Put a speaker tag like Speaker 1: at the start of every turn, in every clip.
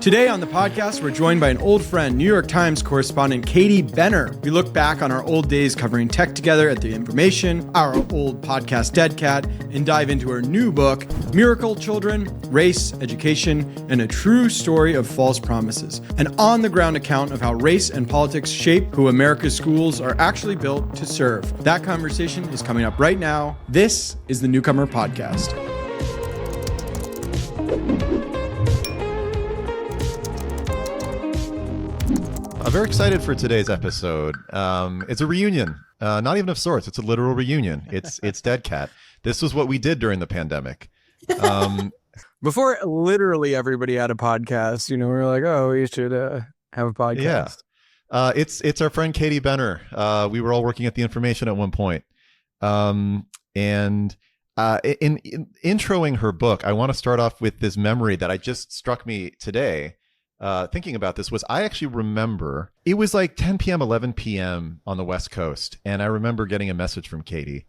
Speaker 1: Today on the podcast, we're joined by an old friend, New York Times correspondent Katie Benner. We look back on our old days covering tech together at The Information, our old podcast Dead Cat, and dive into her new book, Miracle Children, Race, Education, and a True Story of False Promises, an on-the-ground account of how race and politics shape who America's schools are actually built to serve. That conversation is coming up right now. This is the Newcomer Podcast.
Speaker 2: I'm very excited for today's episode. It's a reunion, not even of sorts. It's a literal reunion. It's Dead Cat. This was what we did during the pandemic.
Speaker 1: Before literally everybody had a podcast, we were like, oh, we should have a podcast.
Speaker 2: Yeah. It's our friend Katie Benner. We were all working at The Information at one point. In introing her book, I want to start off with this memory that just struck me today. Thinking about this was I actually remember it was like 10 p.m., 11 p.m. on the West Coast. And I remember getting a message from Katie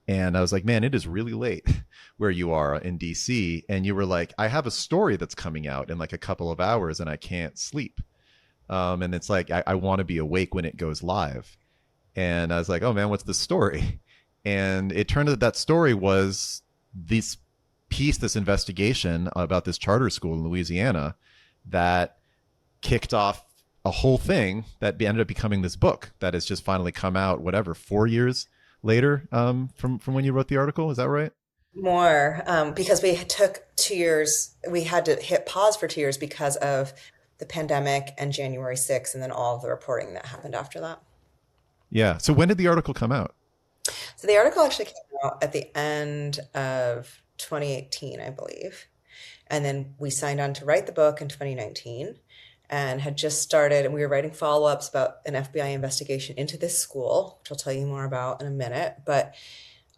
Speaker 2: and I was like, man, it is really late where you are in DC. And you were like, I have a story that's coming out in like a couple of hours and I can't sleep. And it's like, I want to be awake when it goes live. And I was like, oh man, what's the story? And it turned out that story was this piece, this investigation about this charter school in Louisiana that kicked off a whole thing that ended up becoming this book that has just finally come out, 4 years later from when you wrote the article. Is that right?
Speaker 3: More, because we took 2 years. We had to hit pause for 2 years because of the pandemic and January 6th and then all of the reporting that happened after that.
Speaker 2: Yeah. So when did the article come out?
Speaker 3: So the article actually came out at the end of 2018, I believe. And then we signed on to write the book in 2019 and had just started, and we were writing follow-ups about an FBI investigation into this school, which I'll tell you more about in a minute. But,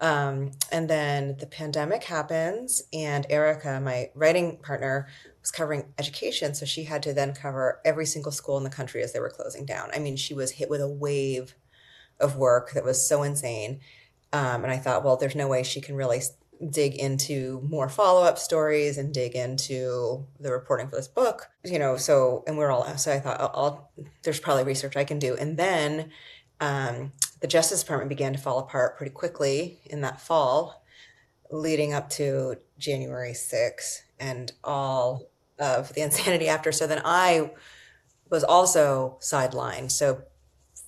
Speaker 3: and then the pandemic happens and Erica, my writing partner, was covering education. So she had to then cover every single school in the country as they were closing down. I mean, she was hit with a wave of work that was so insane. And I thought, well, there's no way she can really dig into more follow-up stories and dig into the reporting for this book, so I thought there's probably research I can do. And then the Justice Department began to fall apart pretty quickly in that fall leading up to January 6th and all of the insanity after. So then I was also sidelined. So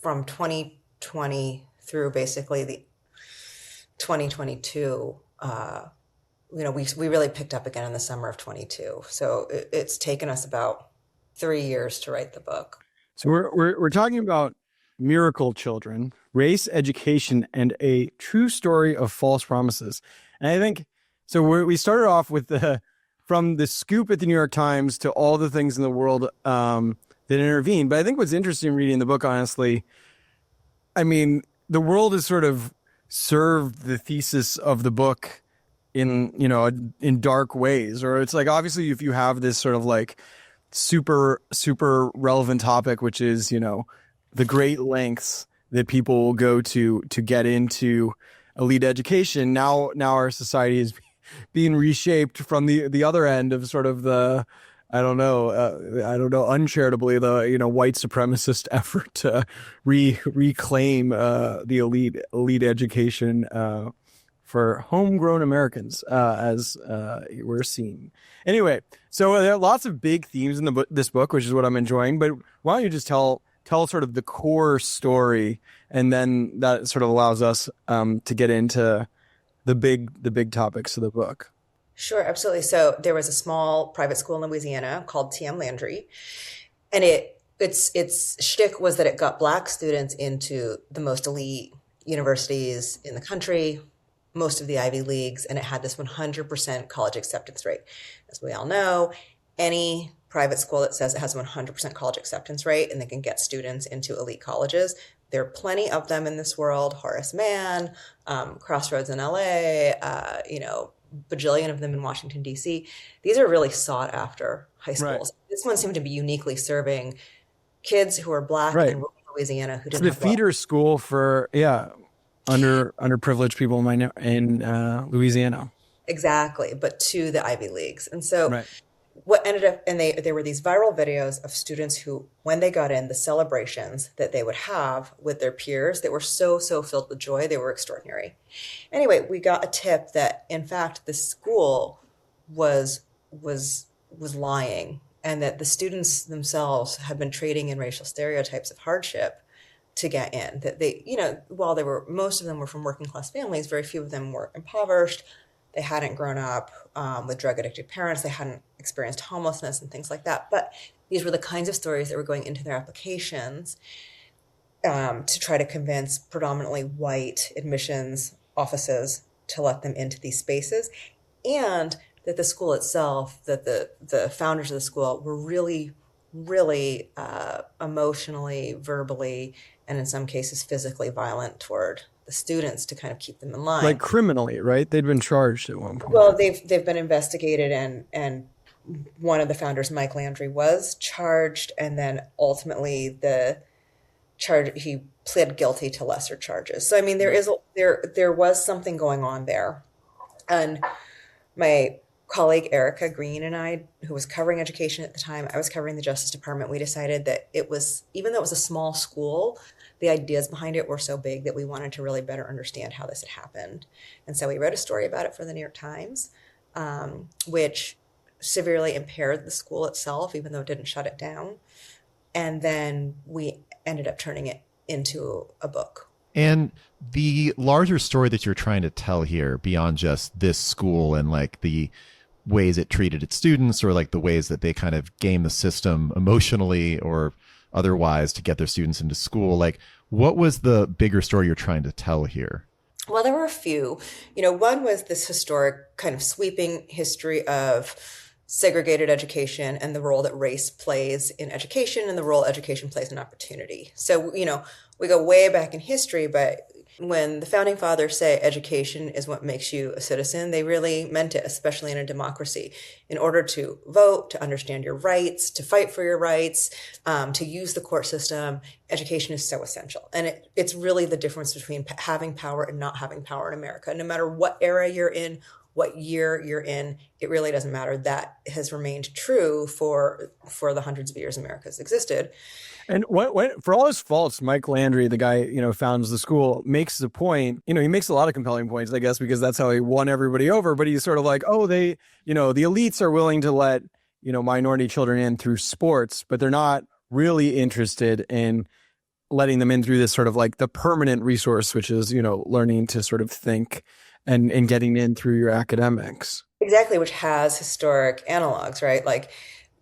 Speaker 3: from 2020 through basically the 2022, we really picked up again in the summer of 22. So it's taken us about 3 years to write the book.
Speaker 1: So we're talking about Miracle Children, Race, Education, and a True Story of False Promises. And I think, so we started off with from the scoop at the New York Times to all the things in the world that intervened. But I think what's interesting reading the book, honestly, I mean, the world has sort of served the thesis of the book in dark ways, or it's like, obviously if you have this sort of like super relevant topic, which is the great lengths that people will go to get into elite education, now our society is being reshaped from the other end of sort of the uncharitably, the white supremacist effort to reclaim the elite education for homegrown Americans, as we're seeing. Anyway, so there are lots of big themes in this book, which is what I'm enjoying. But why don't you just tell sort of the core story, and then that sort of allows us to get into the big topics of the book.
Speaker 3: Sure, absolutely. So there was a small private school in Louisiana called Landry, and its shtick was that it got Black students into the most elite universities in the country, most of the Ivy Leagues, and it had this 100% college acceptance rate. As we all know, any private school that says it has a 100% college acceptance rate and they can get students into elite colleges, there are plenty of them in this world. Horace Mann, Crossroads in LA, bajillion of them in Washington, D.C. These are really sought after high schools. Right. This one seemed to be uniquely serving kids who are Black in Louisiana who didn't have
Speaker 1: the feeder school for underprivileged people in Louisiana.
Speaker 3: Exactly, but to the Ivy Leagues. And so what ended up, and there were these viral videos of students who, when they got in, the celebrations that they would have with their peers that were so filled with joy, they were extraordinary. Anyway, we got a tip that in fact the school was lying, and that the students themselves had been trading in racial stereotypes of hardship to get in. That they, while most of them were from working class families, very few of them were impoverished. They hadn't grown up with drug addicted parents. They hadn't experienced homelessness and things like that. But these were the kinds of stories that were going into their applications to try to convince predominantly white admissions offices to let them into these spaces. And that the school itself, that the founders of the school were really, really emotionally, verbally, and in some cases physically violent toward the students to kind of keep them in line.
Speaker 1: Like criminally, right? They'd been charged at one point.
Speaker 3: Well, they've been investigated, and one of the founders, Mike Landry, was charged, and then ultimately he pled guilty to lesser charges. So I mean, there was something going on there, and my colleague Erica Green and I, who was covering education at the time, I was covering the Justice Department. We decided that even though it was a small school, the ideas behind it were so big that we wanted to really better understand how this had happened. And so we wrote a story about it for the New York Times, which severely impaired the school itself, even though it didn't shut it down. And then we ended up turning it into a book.
Speaker 2: And the larger story that you're trying to tell here, beyond just this school and like the ways it treated its students, or like the ways that they kind of game the system emotionally or otherwise to get their students into school, like what was the bigger story you're trying to tell here?
Speaker 3: Well, there were a few. One was this historic kind of sweeping history of segregated education and the role that race plays in education and the role education plays in opportunity. So, we go way back in history, but when the founding fathers say education is what makes you a citizen, they really meant it, especially in a democracy. In order to vote, to understand your rights, to fight for your rights, to use the court system, education is so essential. And it's really the difference between having power and not having power in America. No matter what era you're in, what year you're in, it really doesn't matter. That has remained true for the hundreds of years America's existed.
Speaker 1: And for all his faults, Mike Landry, the guy, founds the school, makes the point, he makes a lot of compelling points, I guess, because that's how he won everybody over. But he's sort of like, the elites are willing to let, minority children in through sports, but they're not really interested in letting them in through this sort of like the permanent resource, which is, learning to sort of think and getting in through your academics.
Speaker 3: Exactly, which has historic analogs, right? Like,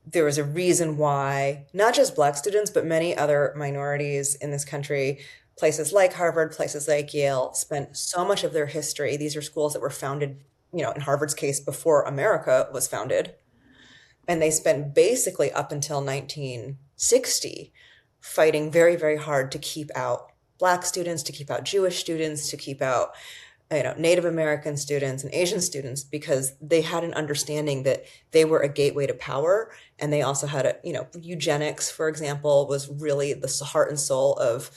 Speaker 3: there was a reason why not just Black students, but many other minorities in this country, places like Harvard, places like Yale, spent so much of their history. These are schools that were founded, in Harvard's case, before America was founded. And they spent basically up until 1960 fighting very, very hard to keep out Black students, to keep out Jewish students, to keep out Native American students and Asian students, because they had an understanding that they were a gateway to power. And they also had eugenics, for example, was really the heart and soul of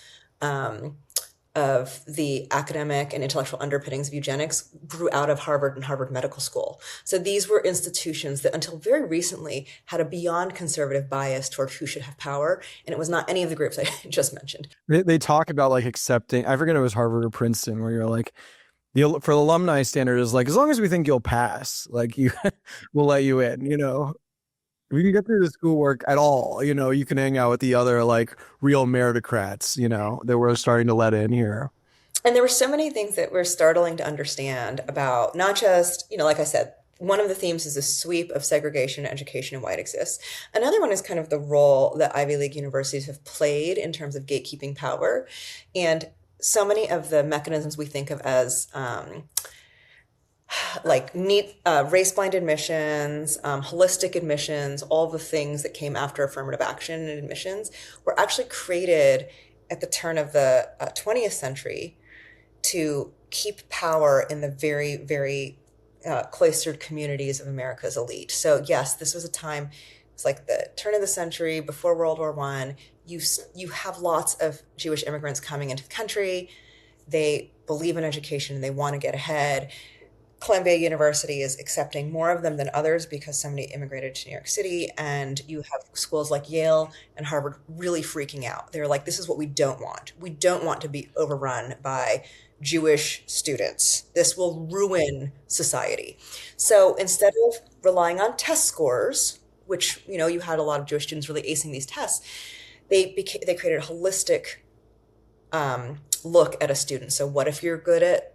Speaker 3: the academic and intellectual underpinnings of eugenics grew out of Harvard and Harvard Medical School. So these were institutions that until very recently had a beyond conservative bias toward who should have power. And it was not any of the groups I just mentioned.
Speaker 1: They talk about like accepting, I forget if it was Harvard or Princeton, where you're like, for the alumni standard is like, as long as we think you'll pass, like we'll let you in, if you can get through the schoolwork at all, you can hang out with the other like real meritocrats, that we're starting to let in here.
Speaker 3: And there were so many things that were startling to understand about not just, like I said, one of the themes is a sweep of segregation, education, and why it exists. Another one is kind of the role that Ivy League universities have played in terms of gatekeeping power. And so many of the mechanisms we think of as like neat race-blind admissions, holistic admissions, all the things that came after affirmative action and admissions were actually created at the turn of the 20th century to keep power in the very, very cloistered communities of America's elite. So yes, this was a time, it's like the turn of the century before World War I. You have lots of Jewish immigrants coming into the country. They believe in education and they want to get ahead. Columbia University is accepting more of them than others because somebody immigrated to New York City, and you have schools like Yale and Harvard really freaking out. They're like, this is what we don't want. We don't want to be overrun by Jewish students. This will ruin society. So instead of relying on test scores, which, you had a lot of Jewish students really acing these tests, they created a holistic look at a student. So what if you're good at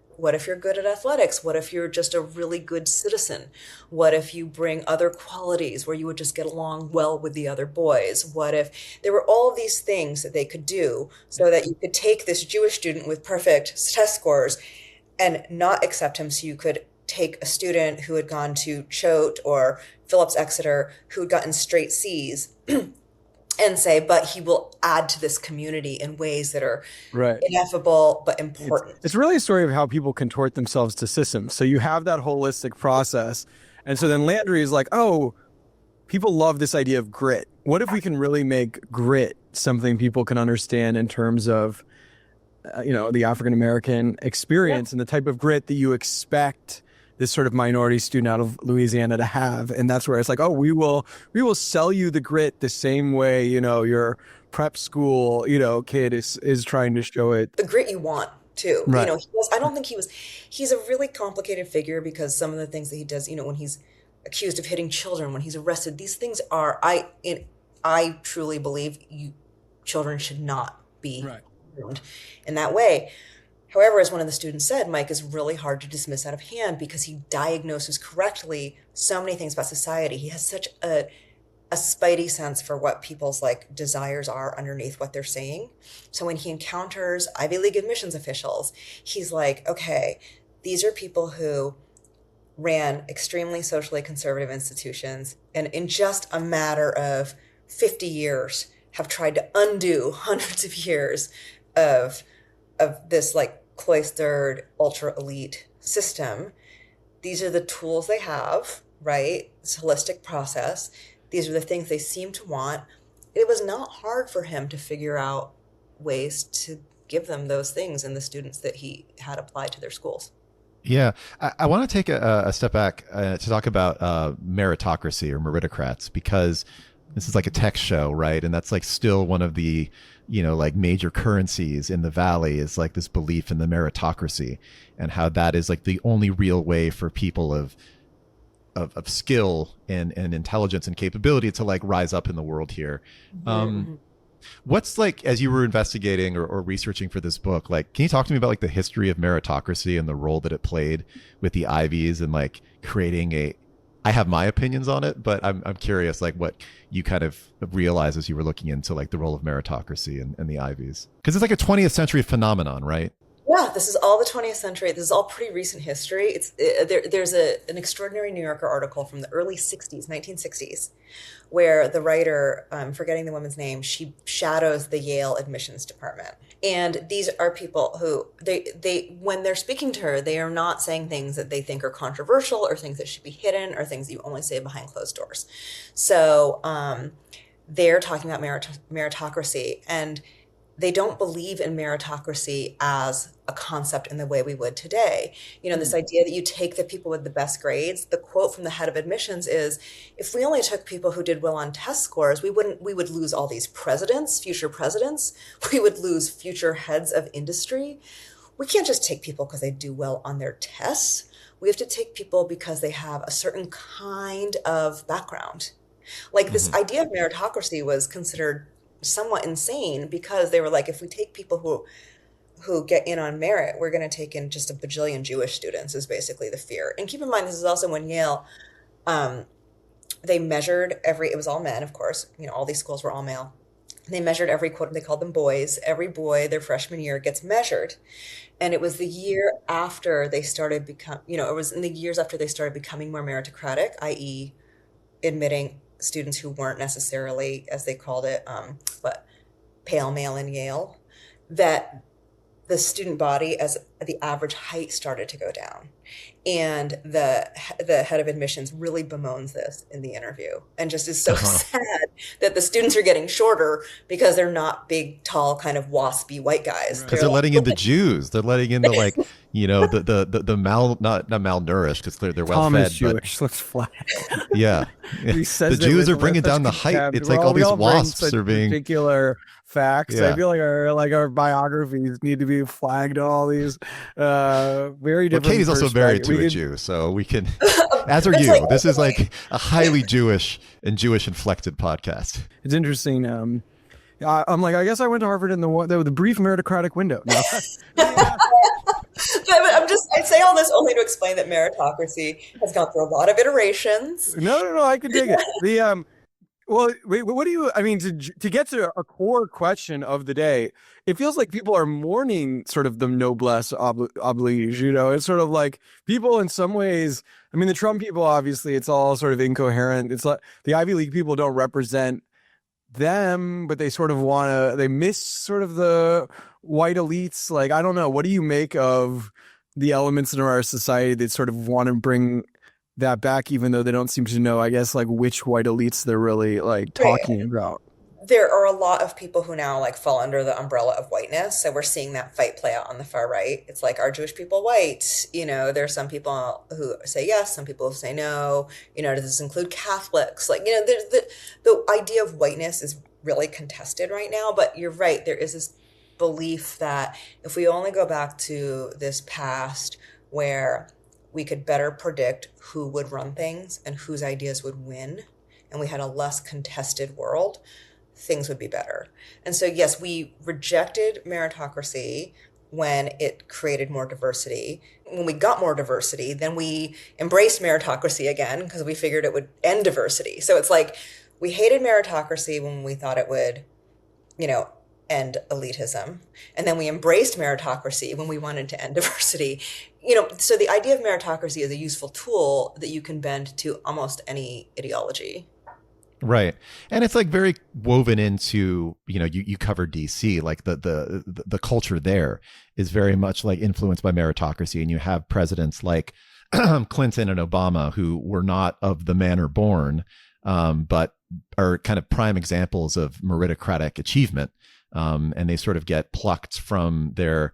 Speaker 3: athletics? What if you're just a really good citizen? What if you bring other qualities where you would just get along well with the other boys? What if there were all of these things that they could do so that you could take this Jewish student with perfect test scores and not accept him, so you could take a student who had gone to Choate or Phillips Exeter who had gotten straight C's and say, but he will add to this community in ways that are ineffable but important.
Speaker 1: It's really a story of how people contort themselves to systems. So you have that holistic process. And so then Landry is like, oh, people love this idea of grit. What if we can really make grit something people can understand in terms of, the African-American experience and the type of grit that you expect this sort of minority student out of Louisiana to have. And that's where it's like, oh, we will sell you the grit the same way, your prep school, kid is trying to show it.
Speaker 3: The grit you want too.
Speaker 1: Right.
Speaker 3: He's a really complicated figure because some of the things that he does, when he's accused of hitting children, when he's arrested, these things are, I truly believe children should not be ruined in that way. However, as one of the students said, Mike is really hard to dismiss out of hand because he diagnoses correctly so many things about society. He has such a spidey sense for what people's desires are underneath what they're saying. So when he encounters Ivy League admissions officials, he's like, okay, these are people who ran extremely socially conservative institutions and in just a matter of 50 years have tried to undo hundreds of years of this cloistered ultra elite system. These are the tools they have, right? This holistic process. These are the things they seem to want. It was not hard for him to figure out ways to give them those things in the students that he had applied to their schools.
Speaker 2: Yeah, I want to take a step back to talk about meritocracy or meritocrats, because this is like a tech show, right? And that's still one of the major currencies in the Valley is this belief in the meritocracy, and how that is the only real way for people of skill and intelligence and capability to rise up in the world here. What's as you were investigating or researching for this book, can you talk to me about the history of meritocracy and the role that it played with the Ivies and creating I have my opinions on it, but I'm curious what you kind of realized as you were looking into the role of meritocracy and the Ivies, because it's a 20th century phenomenon, right?
Speaker 3: Yeah, this is all the 20th century. This is all pretty recent history. There's an extraordinary New Yorker article from the early 60s, 1960s, where the writer, I'm forgetting the woman's name, she shadows the Yale admissions department. And these are people who, they when they're speaking to her, they are not saying things that they think are controversial or things that should be hidden or things that you only say behind closed doors. So they're talking about meritocracy, and they don't believe in meritocracy as a concept in the way we would today. This idea that you take the people with the best grades. The quote from the head of admissions is, if we only took people who did well on test scores, we would lose all these future presidents. We would lose future heads of industry. We can't just take people because they do well on their tests. We have to take people because they have a certain kind of background. This idea of meritocracy was considered somewhat insane because they were if we take people who get in on merit, we're going to take in just a bajillion Jewish students, is basically the fear. And keep in mind, this is also when Yale, they measured it was all men, of course, all these schools were all male. They measured every quote, they called them boys. Every boy their freshman year gets measured. And it was the year after they started it was in the years after they started becoming more meritocratic, i.e. admitting students who weren't necessarily, as they called it, pale male in Yale, that the student body as the average height started to go down. And the head of admissions really bemoans this in the interview and just is so sad that the students are getting shorter because they're not big, tall, kind of waspy white guys.
Speaker 2: Because they're letting in the Jews. They're letting in the like, the not malnourished because they're well
Speaker 1: Tom
Speaker 2: fed.
Speaker 1: is Jewish. Looks flat.
Speaker 2: Yeah.
Speaker 1: He says
Speaker 2: The Jews are bringing down the height. It's like all these wasps are being
Speaker 1: particular facts.
Speaker 2: Yeah.
Speaker 1: I feel like our biographies need to be flagged. All these very different.
Speaker 2: Well, Katie's also married to a Jew, so we can. As are you. This is like a highly Jewish and Jewish inflected podcast.
Speaker 1: It's interesting. I'm like, I guess I went to Harvard in the brief meritocratic window. No.
Speaker 3: But I say all this only to explain that meritocracy has gone through a lot of iterations.
Speaker 1: No, I can dig it. Well, wait, what do you? I mean, to get to a core question of the day, it feels like people are mourning sort of the noblesse oblige. It's sort of like people in some ways. I mean, the Trump people, obviously, it's all sort of incoherent. It's like the Ivy League people don't represent them, but they sort of they miss sort of the white elites. Like, I don't know. What do you make of the elements in our society that sort of want to bring that back, even though they don't seem to know, I guess, like which white elites they're really like talking about?
Speaker 3: There are a lot of people who now like fall under the umbrella of whiteness. So we're seeing that fight play out on the far right. It's like, are Jewish people white? There's some people who say yes, some people who say no. Does this include Catholics? Like, there's the idea of whiteness is really contested right now. But you're right. There is this belief that if we only go back to this past where we could better predict who would run things and whose ideas would win, and we had a less contested world, things would be better. And so, yes, we rejected meritocracy when it created more diversity. When we got more diversity, then we embraced meritocracy again because we figured it would end diversity. So it's like we hated meritocracy when we thought it would, end elitism. And then we embraced meritocracy when we wanted to end diversity. So the idea of meritocracy is a useful tool that you can bend to almost any ideology.
Speaker 2: Right. And it's like very woven into, you cover DC, like the culture there is very much like influenced by meritocracy. And you have presidents like Clinton and Obama who were not of the manner born, but are kind of prime examples of meritocratic achievement. And they sort of get plucked from their,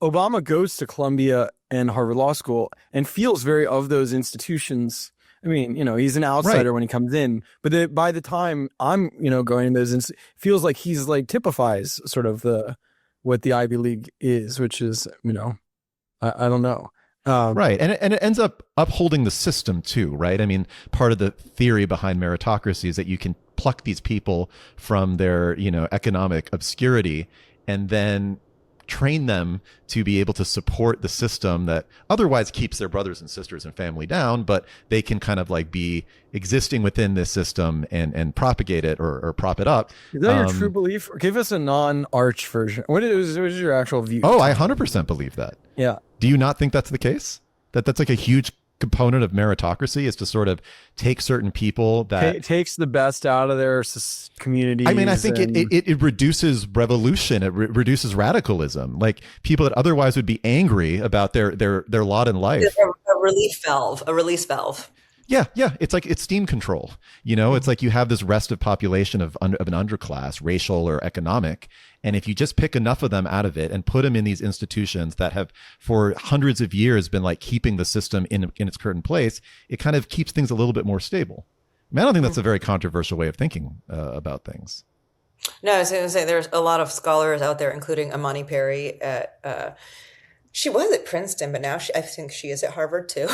Speaker 1: Obama goes to Columbia and Harvard Law School and feels very of those institutions. I mean, he's an outsider when he comes in, but by the time I'm, going to those, feels like he's like typifies sort of what the Ivy League is, which is, I don't know.
Speaker 2: Right. And it ends up upholding the system too, right? I mean, part of the theory behind meritocracy is that you can pluck these people from their, economic obscurity and then train them to be able to support the system that otherwise keeps their brothers and sisters and family down, but they can kind of like be existing within this system and propagate it or prop it up.
Speaker 1: Is that your true belief? Give us a non-arch version. What is your actual view?
Speaker 2: Oh, I 100% believe that.
Speaker 1: Yeah.
Speaker 2: Do you not think that's the case? That's like a huge component of meritocracy is to sort of take certain people that
Speaker 1: it takes the best out of their communities.
Speaker 2: I mean, I think it reduces revolution. It reduces radicalism. Like people that otherwise would be angry about their lot in life.
Speaker 3: A release valve.
Speaker 2: Yeah. It's steam control. It's like you have this restive population of an underclass, racial or economic. And if you just pick enough of them out of it and put them in these institutions that have for hundreds of years been like keeping the system in its current place, it kind of keeps things a little bit more stable. I mean, I don't think that's a very controversial way of thinking about things.
Speaker 3: No, I was going to say there's a lot of scholars out there, including Amani Perry she was at Princeton, but now I think she is at Harvard too.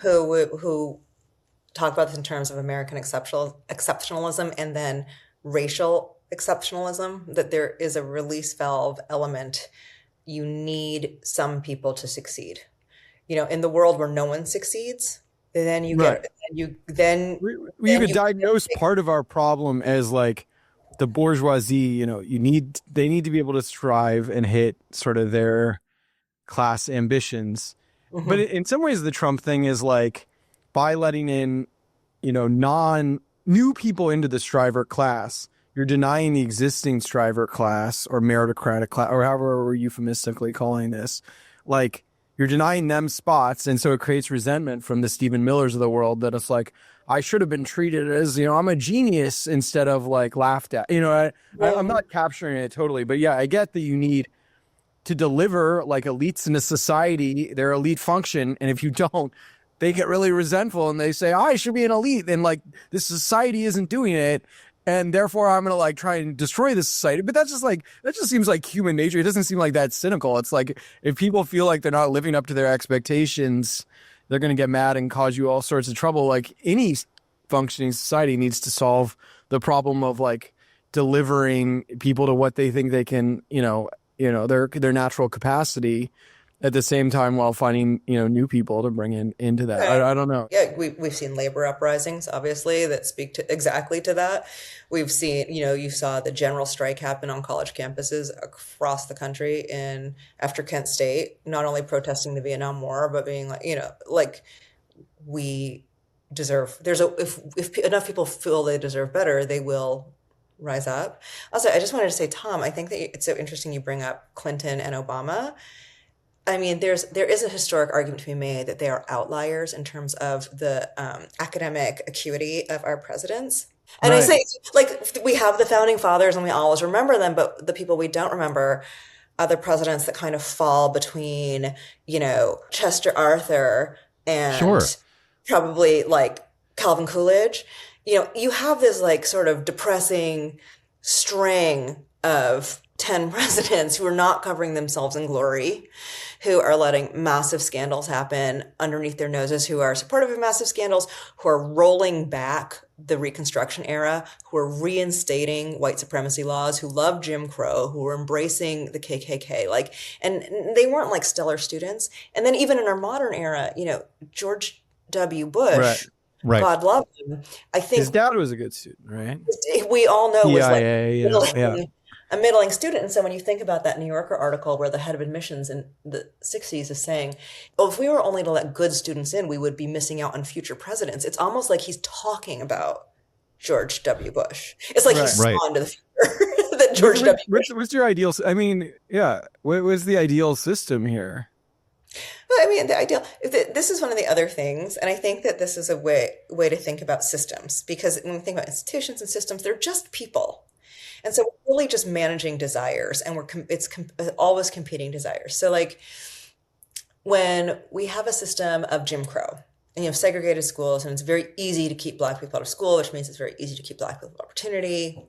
Speaker 3: Who talk about this in terms of American exceptionalism and then racial exceptionalism, that there is a release valve element. You need some people to succeed. In the world where no one succeeds, then you
Speaker 1: right.
Speaker 3: You
Speaker 1: could diagnose part of our problem as like the bourgeoisie, they need to be able to strive and hit sort of their class ambitions. Mm-hmm. But in some ways, the Trump thing is like by letting in, new people into the striver class, you're denying the existing striver class or meritocratic class, or however we're euphemistically calling this. Like, you're denying them spots. And so it creates resentment from the Stephen Millers of the world that it's like, I should have been treated as, I'm a genius instead of like laughed at. I'm not capturing it totally, but yeah, I get that you need to deliver like elites in a society, their elite function. And if you don't, they get really resentful and they say, I should be an elite. And like, this society isn't doing it. And therefore I'm going to like try and destroy this society. But that just seems like human nature. It doesn't seem like that cynical. It's like, if people feel like they're not living up to their expectations, they're going to get mad and cause you all sorts of trouble. Like, any functioning society needs to solve the problem of like delivering people to what they think they can, their natural capacity, at the same time while finding new people to bring into that.
Speaker 3: Right.
Speaker 1: I don't know.
Speaker 3: Yeah, we've seen labor uprisings, obviously, that speak to exactly to that. We've seen, you saw the general strike happen on college campuses across the country after Kent State, not only protesting the Vietnam War, but being like, we deserve. If enough people feel they deserve better, they will rise up. Also, I just wanted to say, Tom, I think that it's so interesting you bring up Clinton and Obama. I mean, there is a historic argument to be made that they are outliers in terms of the academic acuity of our presidents. And right. I say, like, we have the founding fathers and we always remember them, but the people we don't remember are the presidents that kind of fall between, Chester Arthur and
Speaker 2: sure.
Speaker 3: probably like Calvin Coolidge. You have this like sort of depressing string of 10 presidents who are not covering themselves in glory, who are letting massive scandals happen underneath their noses, who are supportive of massive scandals, who are rolling back the Reconstruction era, who are reinstating white supremacy laws, who love Jim Crow, who are embracing the KKK. And they weren't like stellar students. And then even in our modern era, George W. Bush,
Speaker 2: right.
Speaker 3: God love him. I think
Speaker 1: his dad was a good student, right?
Speaker 3: We all know was like
Speaker 1: a
Speaker 3: middling student. And so when you think about that New Yorker article where the head of admissions in the 60s is saying, if we were only to let good students in, we would be missing out on future presidents. It's almost like he's talking about George W. Bush. It's like he's spawned to the future that George W. Bush.
Speaker 1: What's your ideal? I mean, what was the ideal system here?
Speaker 3: Well, I mean, this is one of the other things, and I think that this is a way to think about systems, because when we think about institutions and systems, they're just people. And so we're really just managing desires, and it's always competing desires. So like when we have a system of Jim Crow and you have segregated schools, and it's very easy to keep Black people out of school, which means it's very easy to keep Black people opportunity.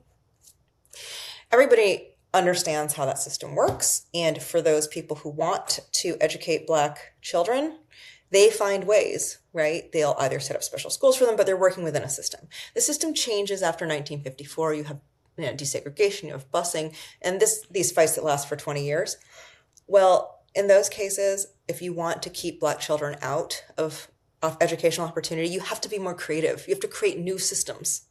Speaker 3: Everybody understands how that system works. And for those people who want to educate Black children, they find ways, right? They'll either set up special schools for them, but they're working within a system. The system changes after 1954. You have desegregation, you have busing, and these fights that last for 20 years. Well, in those cases, if you want to keep Black children out of educational opportunity, you have to be more creative. You have to create new systems.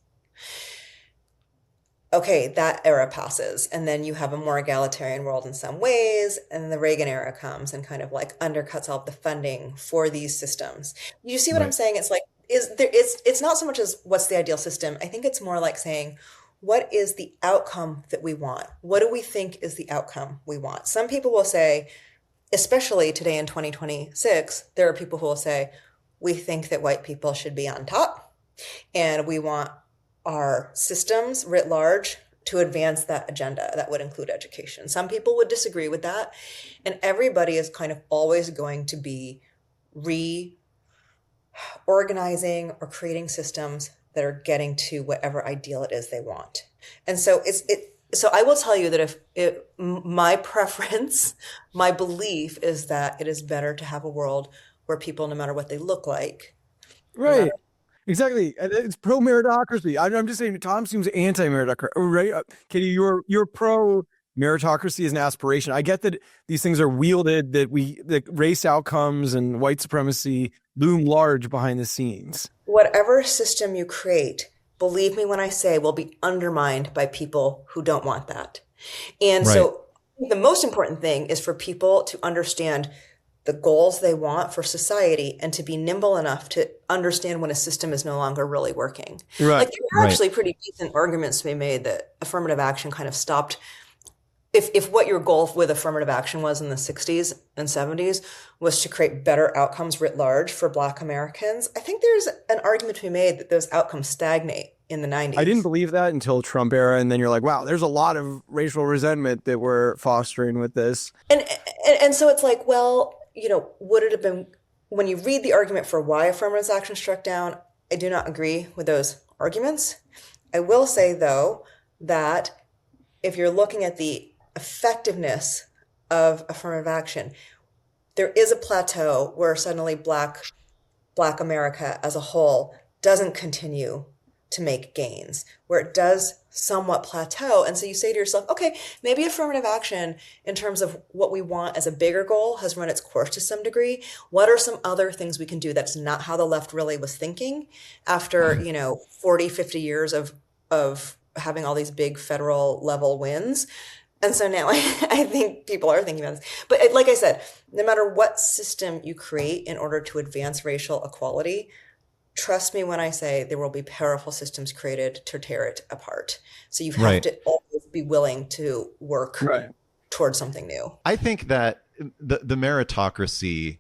Speaker 3: Okay, that era passes, and then you have a more egalitarian world in some ways, and the Reagan era comes and kind of like undercuts all of the funding for these systems. You see what I'm saying? It's like, it's not so much as what's the ideal system. I think it's more like saying, what is the outcome that we want? What do we think is the outcome we want? Some people will say, especially today in 2026, there are people who will say, we think that white people should be on top, and we want our systems writ large to advance that agenda. That would include education. Some people would disagree with that. And everybody is kind of always going to be reorganizing or creating systems that are getting to whatever ideal it is they want. And so so I will tell you that my preference, my belief is that it is better to have a world where people, no matter what they look like,
Speaker 1: right. Exactly. It's pro-meritocracy. I'm just saying Tom seems anti-meritocracy, right? Katie, you're pro-meritocracy as an aspiration. I get that these things are wielded, that race outcomes and white supremacy loom large behind the scenes.
Speaker 3: Whatever system you create, believe me when I say, will be undermined by people who don't want that. And so the most important thing is for people to understand the goals they want for society and to be nimble enough to understand when a system is no longer really working.
Speaker 1: Right.
Speaker 3: Like there are
Speaker 2: Right.
Speaker 3: actually pretty decent arguments to be made that affirmative action kind of stopped. If what your goal with affirmative action was in the 60s and 70s was to create better outcomes writ large for Black Americans, I think there's an argument to be made that those outcomes stagnate in the 90s.
Speaker 1: I didn't believe that until Trump era, and then you're like, wow, there's a lot of racial resentment that we're fostering with this.
Speaker 3: And so it's like, well, would it have been, when you read the argument for why affirmative action struck down, I do not agree with those arguments. I will say, though, that if you're looking at the effectiveness of affirmative action, there is a plateau where suddenly Black America as a whole doesn't continue to make gains, where it does somewhat plateau. And so you say to yourself, okay, maybe affirmative action in terms of what we want as a bigger goal has run its course to some degree. What are some other things we can do that's not how the left really was thinking after, 40, 50 years of having all these big federal level wins? And so now I think people are thinking about this. But like I said, no matter what system you create in order to advance racial equality, trust me when I say there will be powerful systems created to tear it apart. So you have to always be willing to work towards something new.
Speaker 2: I think that the meritocracy,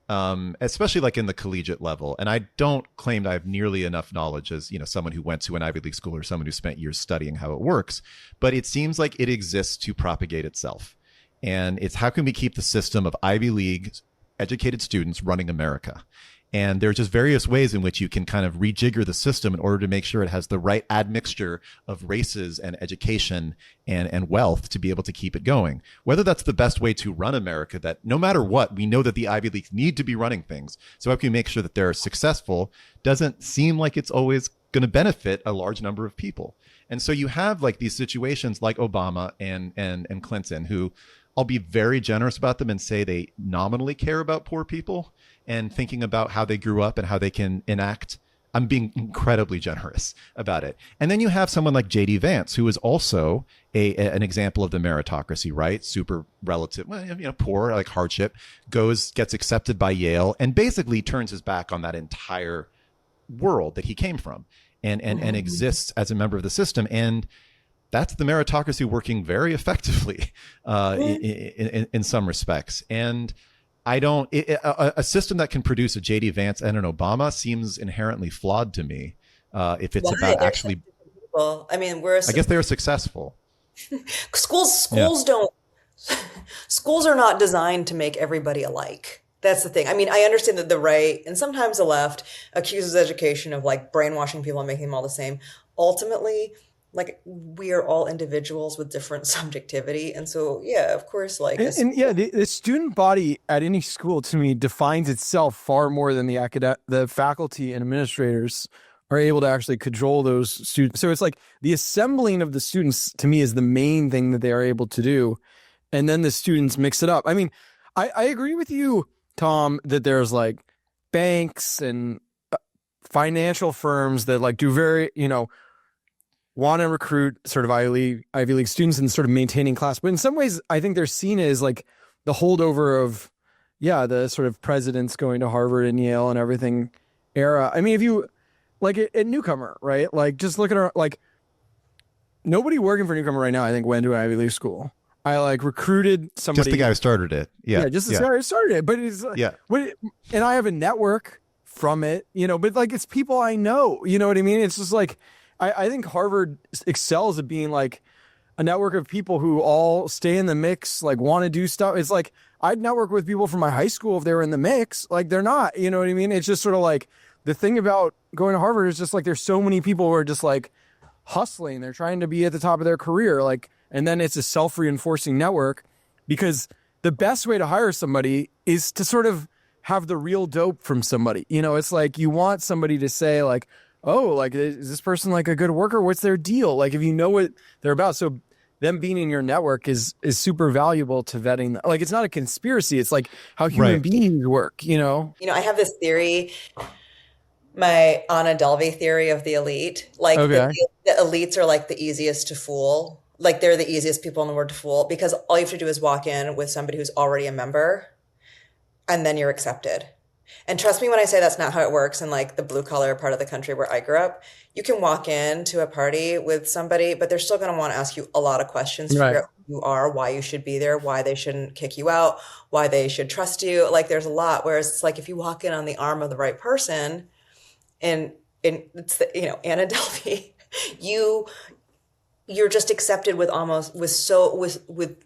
Speaker 2: especially like in the collegiate level, and I don't claim that I have nearly enough knowledge as someone who went to an Ivy League school or someone who spent years studying how it works, but it seems like it exists to propagate itself. And it's how can we keep the system of Ivy League educated students running America? And there are just various ways in which you can kind of rejigger the system in order to make sure it has the right admixture of races and education and wealth to be able to keep it going. Whether that's the best way to run America, that no matter what, we know that the Ivy Leagues need to be running things. So how can we make sure that they're successful doesn't seem like it's always going to benefit a large number of people. And so you have like these situations like Obama and Clinton, who I'll be very generous about them and say they nominally care about poor people and thinking about how they grew up and how they can enact. I'm being incredibly generous about it. And then you have someone like J.D. Vance, who is also an example of the meritocracy, right? Super relative, poor, like hardship, gets accepted by Yale and basically turns his back on that entire world that he came from and exists as a member of the system. And that's the meritocracy working very effectively in some respects. And a system that can produce a J.D. Vance and an Obama seems inherently flawed to me. If it's about actually,
Speaker 3: people. I mean,
Speaker 2: I guess they are successful.
Speaker 3: Schools are not designed to make everybody alike. That's the thing. I mean, I understand that the right and sometimes the left accuses education of like brainwashing people and making them all the same. Ultimately, like we are all individuals with different subjectivity. And so, yeah, of course, like.
Speaker 1: The student body at any school to me defines itself far more than the faculty and administrators are able to actually cajole those students. So it's like the assembling of the students to me is the main thing that they are able to do. And then the students mix it up. I mean, I agree with you, Tom, that there's like banks and financial firms that like do very, want to recruit sort of Ivy League students and sort of maintaining class. But in some ways, I think they're seen as like the holdover of, the sort of presidents going to Harvard and Yale and everything era. I mean, if you like at Newcomer, right? Like just look at like nobody working for Newcomer right now, I think went to an Ivy League school. I like recruited somebody.
Speaker 2: Just the guy who started it. Yeah.
Speaker 1: Just the guy who started it. But it's and I have a network from it, but like it's people I know, you know what I mean? It's just like, I think Harvard excels at being like a network of people who all stay in the mix, like want to do stuff. It's like I'd network with people from my high school if they were in the mix. Like they're not, you know what I mean? It's just sort of like the thing about going to Harvard is just like there's so many people who are just like hustling. They're trying to be at the top of their career. Like, and then it's a self-reinforcing network because the best way to hire somebody is to sort of have the real dope from somebody. It's like you want somebody to say like, oh, like, is this person like a good worker? What's their deal? Like, if you know what they're about. So them being in your network is super valuable to vetting. Like, it's not a conspiracy. It's like how human beings work,
Speaker 3: I have this theory, my Anna Delvey theory of the elite. Like the elites are like the easiest to fool. Like they're the easiest people in the world to fool because all you have to do is walk in with somebody who's already a member. and then you're accepted. And trust me when I say that's not how it works in like the blue collar part of the country where I grew up. You can walk into a party with somebody, but they're still going to want to ask you a lot of questions to
Speaker 1: Right.
Speaker 3: figure out who you are, why you should be there, why they shouldn't kick you out, why they should trust you. Like there's a lot. Whereas it's like if you walk in on the arm of the right person, and it's the, you know, Anna Delvey, you're just accepted with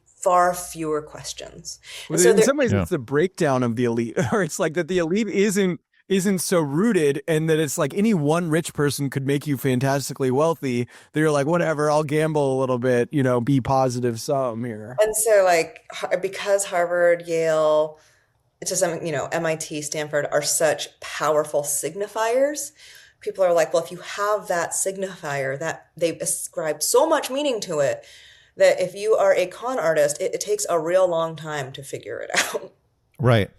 Speaker 3: far fewer questions.
Speaker 1: Well,
Speaker 3: And so
Speaker 1: in some ways,
Speaker 2: Yeah.
Speaker 1: it's the breakdown of the elite, or it's like that the elite isn't so rooted, and that it's like any one rich person could make you fantastically wealthy. That you're like, whatever, I'll gamble a little bit, you know, be positive sum here.
Speaker 3: And so like because Harvard, Yale, to some, you know, MIT, Stanford are such powerful signifiers, people are like, well, if you have that signifier, that they ascribe so much meaning to it, that if you are a con artist, it takes a real long time to figure it out.
Speaker 2: Right.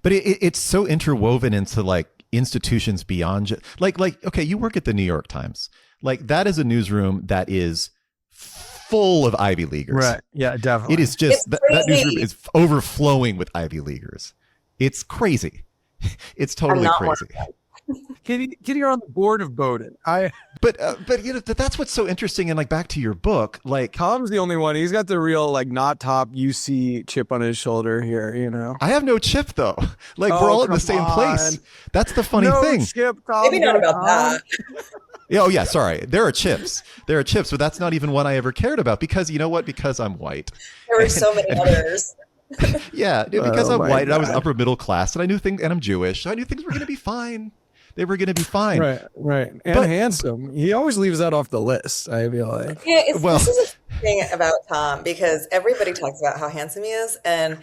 Speaker 2: But it's so interwoven into like institutions beyond just like, okay, you work at the New York Times. Like that is a newsroom that is full of Ivy Leaguers.
Speaker 1: Right. Yeah, definitely.
Speaker 2: It is just,
Speaker 3: It's
Speaker 2: that
Speaker 3: crazy.
Speaker 2: newsroom is overflowing with Ivy Leaguers. It's crazy. It's totally
Speaker 3: I'm not one
Speaker 2: crazy.
Speaker 1: Katie, you're on the board of Bowdoin.
Speaker 2: But you know, that's what's so interesting. And like back to your book, like
Speaker 1: Tom's the only one. He's got the real like not top UC chip on his shoulder here, you know.
Speaker 2: I have no chip though. Like
Speaker 1: Oh,
Speaker 2: we're all in the
Speaker 1: come
Speaker 2: same
Speaker 1: on.
Speaker 2: place. That's the funny
Speaker 1: No
Speaker 2: thing.
Speaker 1: chip, Tom.
Speaker 3: Maybe not about
Speaker 1: Tom.
Speaker 3: that.
Speaker 2: Yeah, oh yeah, sorry. There are chips, but that's not even one I ever cared about because you know what? Because I'm white.
Speaker 3: There were so many others.
Speaker 2: Yeah, because
Speaker 1: Oh
Speaker 2: I'm
Speaker 1: my
Speaker 2: white and I was
Speaker 1: God.
Speaker 2: upper middle class and I knew things, and I'm Jewish, so I knew things were going to be fine. They were going to be fine.
Speaker 1: Right. And
Speaker 2: But-
Speaker 1: handsome. He always leaves that off the list, I feel like.
Speaker 3: Yeah,
Speaker 2: Well-
Speaker 3: this is a thing about Tom because everybody talks about how handsome he is, and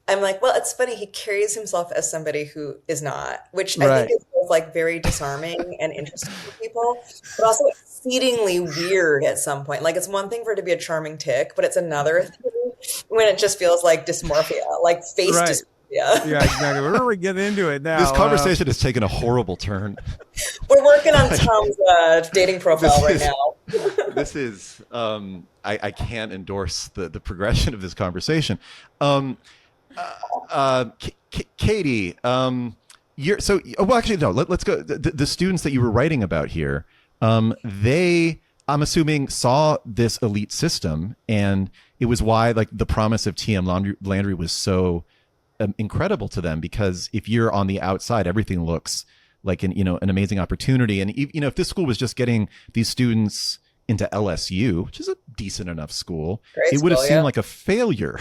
Speaker 3: I'm like, well, it's funny. He carries himself as somebody who is not, which I
Speaker 1: Right.
Speaker 3: think is both like very disarming and interesting for people, but also exceedingly weird at some point. Like it's one thing for it to be a charming tick, but it's another thing when it just feels like dysmorphia, like face
Speaker 1: Right.
Speaker 3: dysmorphia.
Speaker 1: Yeah, exactly. We're really getting into it now.
Speaker 2: This conversation has taken a horrible turn.
Speaker 3: We're working on Tom's dating profile right
Speaker 2: is-
Speaker 3: now.
Speaker 2: This is I can't endorse the progression of this conversation. Katie, you're so well. Actually, no. Let's go. The students that you were writing about here, they, I'm assuming, saw this elite system, and it was why like the promise of TM Landry was so incredible to them, because if you're on the outside, everything looks like an amazing opportunity. And if this school was just getting these students into LSU, which is a decent enough school,
Speaker 3: Great
Speaker 2: it would have
Speaker 3: school,
Speaker 2: seemed
Speaker 3: yeah.
Speaker 2: like a failure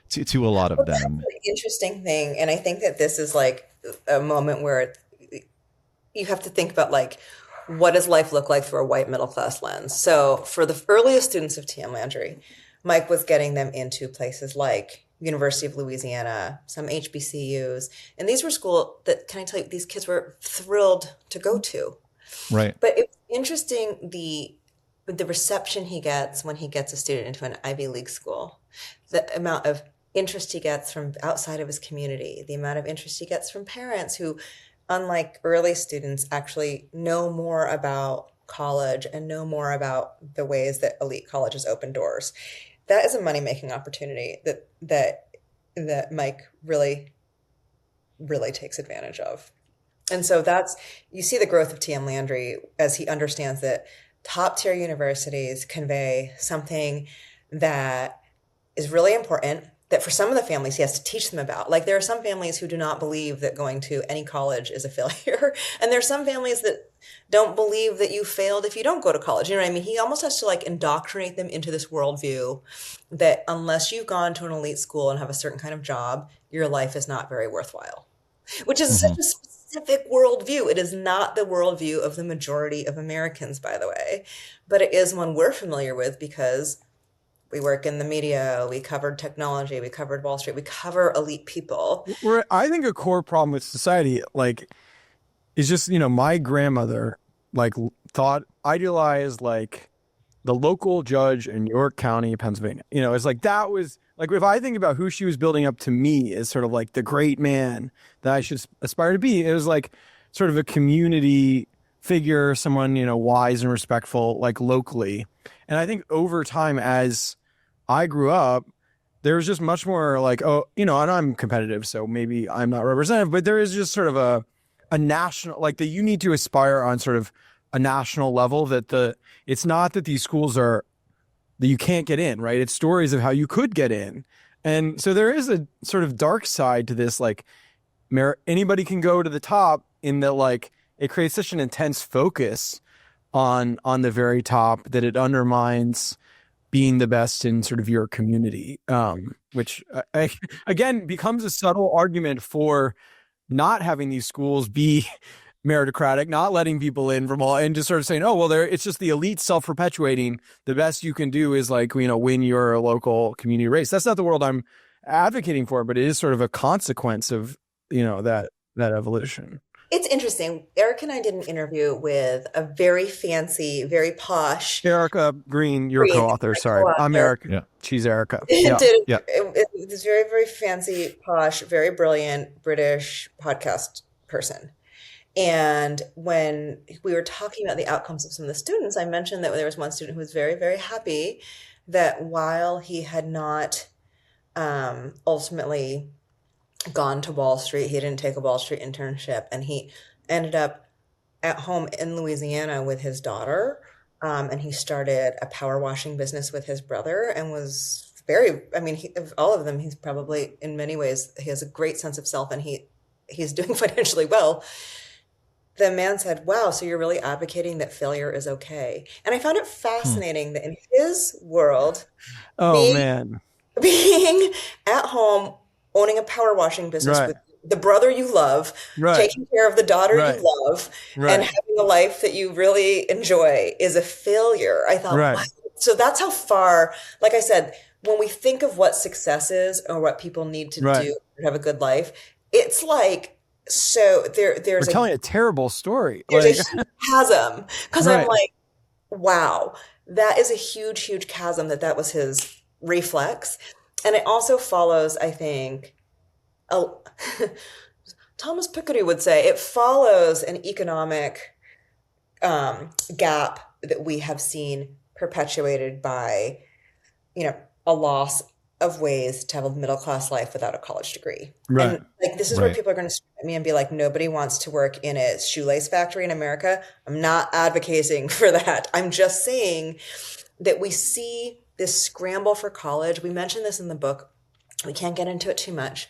Speaker 2: to a lot of them.
Speaker 3: The interesting thing, and I think that this is like a moment where you have to think about like, what does life look like through a white middle class lens? So for the earliest students of TM Landry, Mike was getting them into places like University of Louisiana, some HBCUs, and these were schools that, can I tell you, these kids were thrilled to go to.
Speaker 2: Right.
Speaker 3: But it's interesting the reception he gets when he gets a student into an Ivy League school, the amount of interest he gets from outside of his community, the amount of interest he gets from parents who, unlike early students, actually know more about college and know more about the ways that elite colleges open doors. That is a money-making opportunity that Mike really, really takes advantage of. And so you see the growth of TM Landry as he understands that top tier universities convey something that is really important, that for some of the families he has to teach them about. Like there are some families who do not believe that going to any college is a failure. And there are some families that don't believe that you failed if you don't go to college. You know what I mean? He almost has to like indoctrinate them into this worldview that unless you've gone to an elite school and have a certain kind of job, your life is not very worthwhile, which is such a specific worldview. It is not the worldview of the majority of Americans, by the way, but it is one we're familiar with because we work in the media, we covered technology, we covered Wall Street, we cover elite people.
Speaker 1: I think a core problem with society, like, is just, my grandmother, like, idealized, like, the local judge in York County, Pennsylvania. It's like, that was, like, if I think about who she was building up to me as sort of like the great man that I should aspire to be, it was like sort of a community figure, someone, wise and respectful, like, locally. And I think over time, as I grew up, there's just much more like, oh, and I'm competitive, so maybe I'm not representative, but there is just sort of a national, like that you need to aspire on sort of a national level, that it's not that these schools are, that you can't get in, right? It's stories of how you could get in. And so there is a sort of dark side to this, like anybody can go to the top, in that like it creates such an intense focus on the very top that it undermines being the best in sort of your community, which again becomes a subtle argument for not having these schools be meritocratic, not letting people in from all, and just sort of saying, oh, well, it's just the elite self-perpetuating. The best you can do is like, win your local community race. That's not the world I'm advocating for, but it is sort of a consequence of, that evolution.
Speaker 3: It's interesting. Eric and I did an interview with a very fancy, very posh
Speaker 1: Erica Green, your co-author. Sorry, I'm Eric. Yeah. She's Erica.
Speaker 3: Yeah. It was very, very fancy, posh, very brilliant British podcast person. And when we were talking about the outcomes of some of the students, I mentioned that there was one student who was very, very happy that while he had not ultimately gone to Wall Street, he didn't take a Wall Street internship, and he ended up at home in Louisiana with his daughter, and he started a power washing business with his brother, and was of all of them, he's probably, in many ways, he has a great sense of self, and he's doing financially well. The man said, wow, so you're really advocating that failure is okay. And I found it fascinating that in his world, being at home, owning a power washing business with the brother you love, taking care of the daughter you love, and having a life that you really enjoy is a failure. I thought, wow. So that's how far, like I said, when we think of what success is or what people need to do to have a good life, it's like, so there's
Speaker 1: We're telling a terrible story.
Speaker 3: There's a chasm, because I'm like, wow, that is a huge, huge chasm that was his reflex. And it also follows, I think, Thomas Piketty would say, it follows an economic gap that we have seen perpetuated by, a loss of ways to have a middle-class life without a college degree.
Speaker 1: Right.
Speaker 3: And like, this is where people are going to scream at me and be like, nobody wants to work in a shoelace factory in America. I'm not advocating for that. I'm just saying that we see this scramble for college. We mentioned this in the book. We can't get into it too much.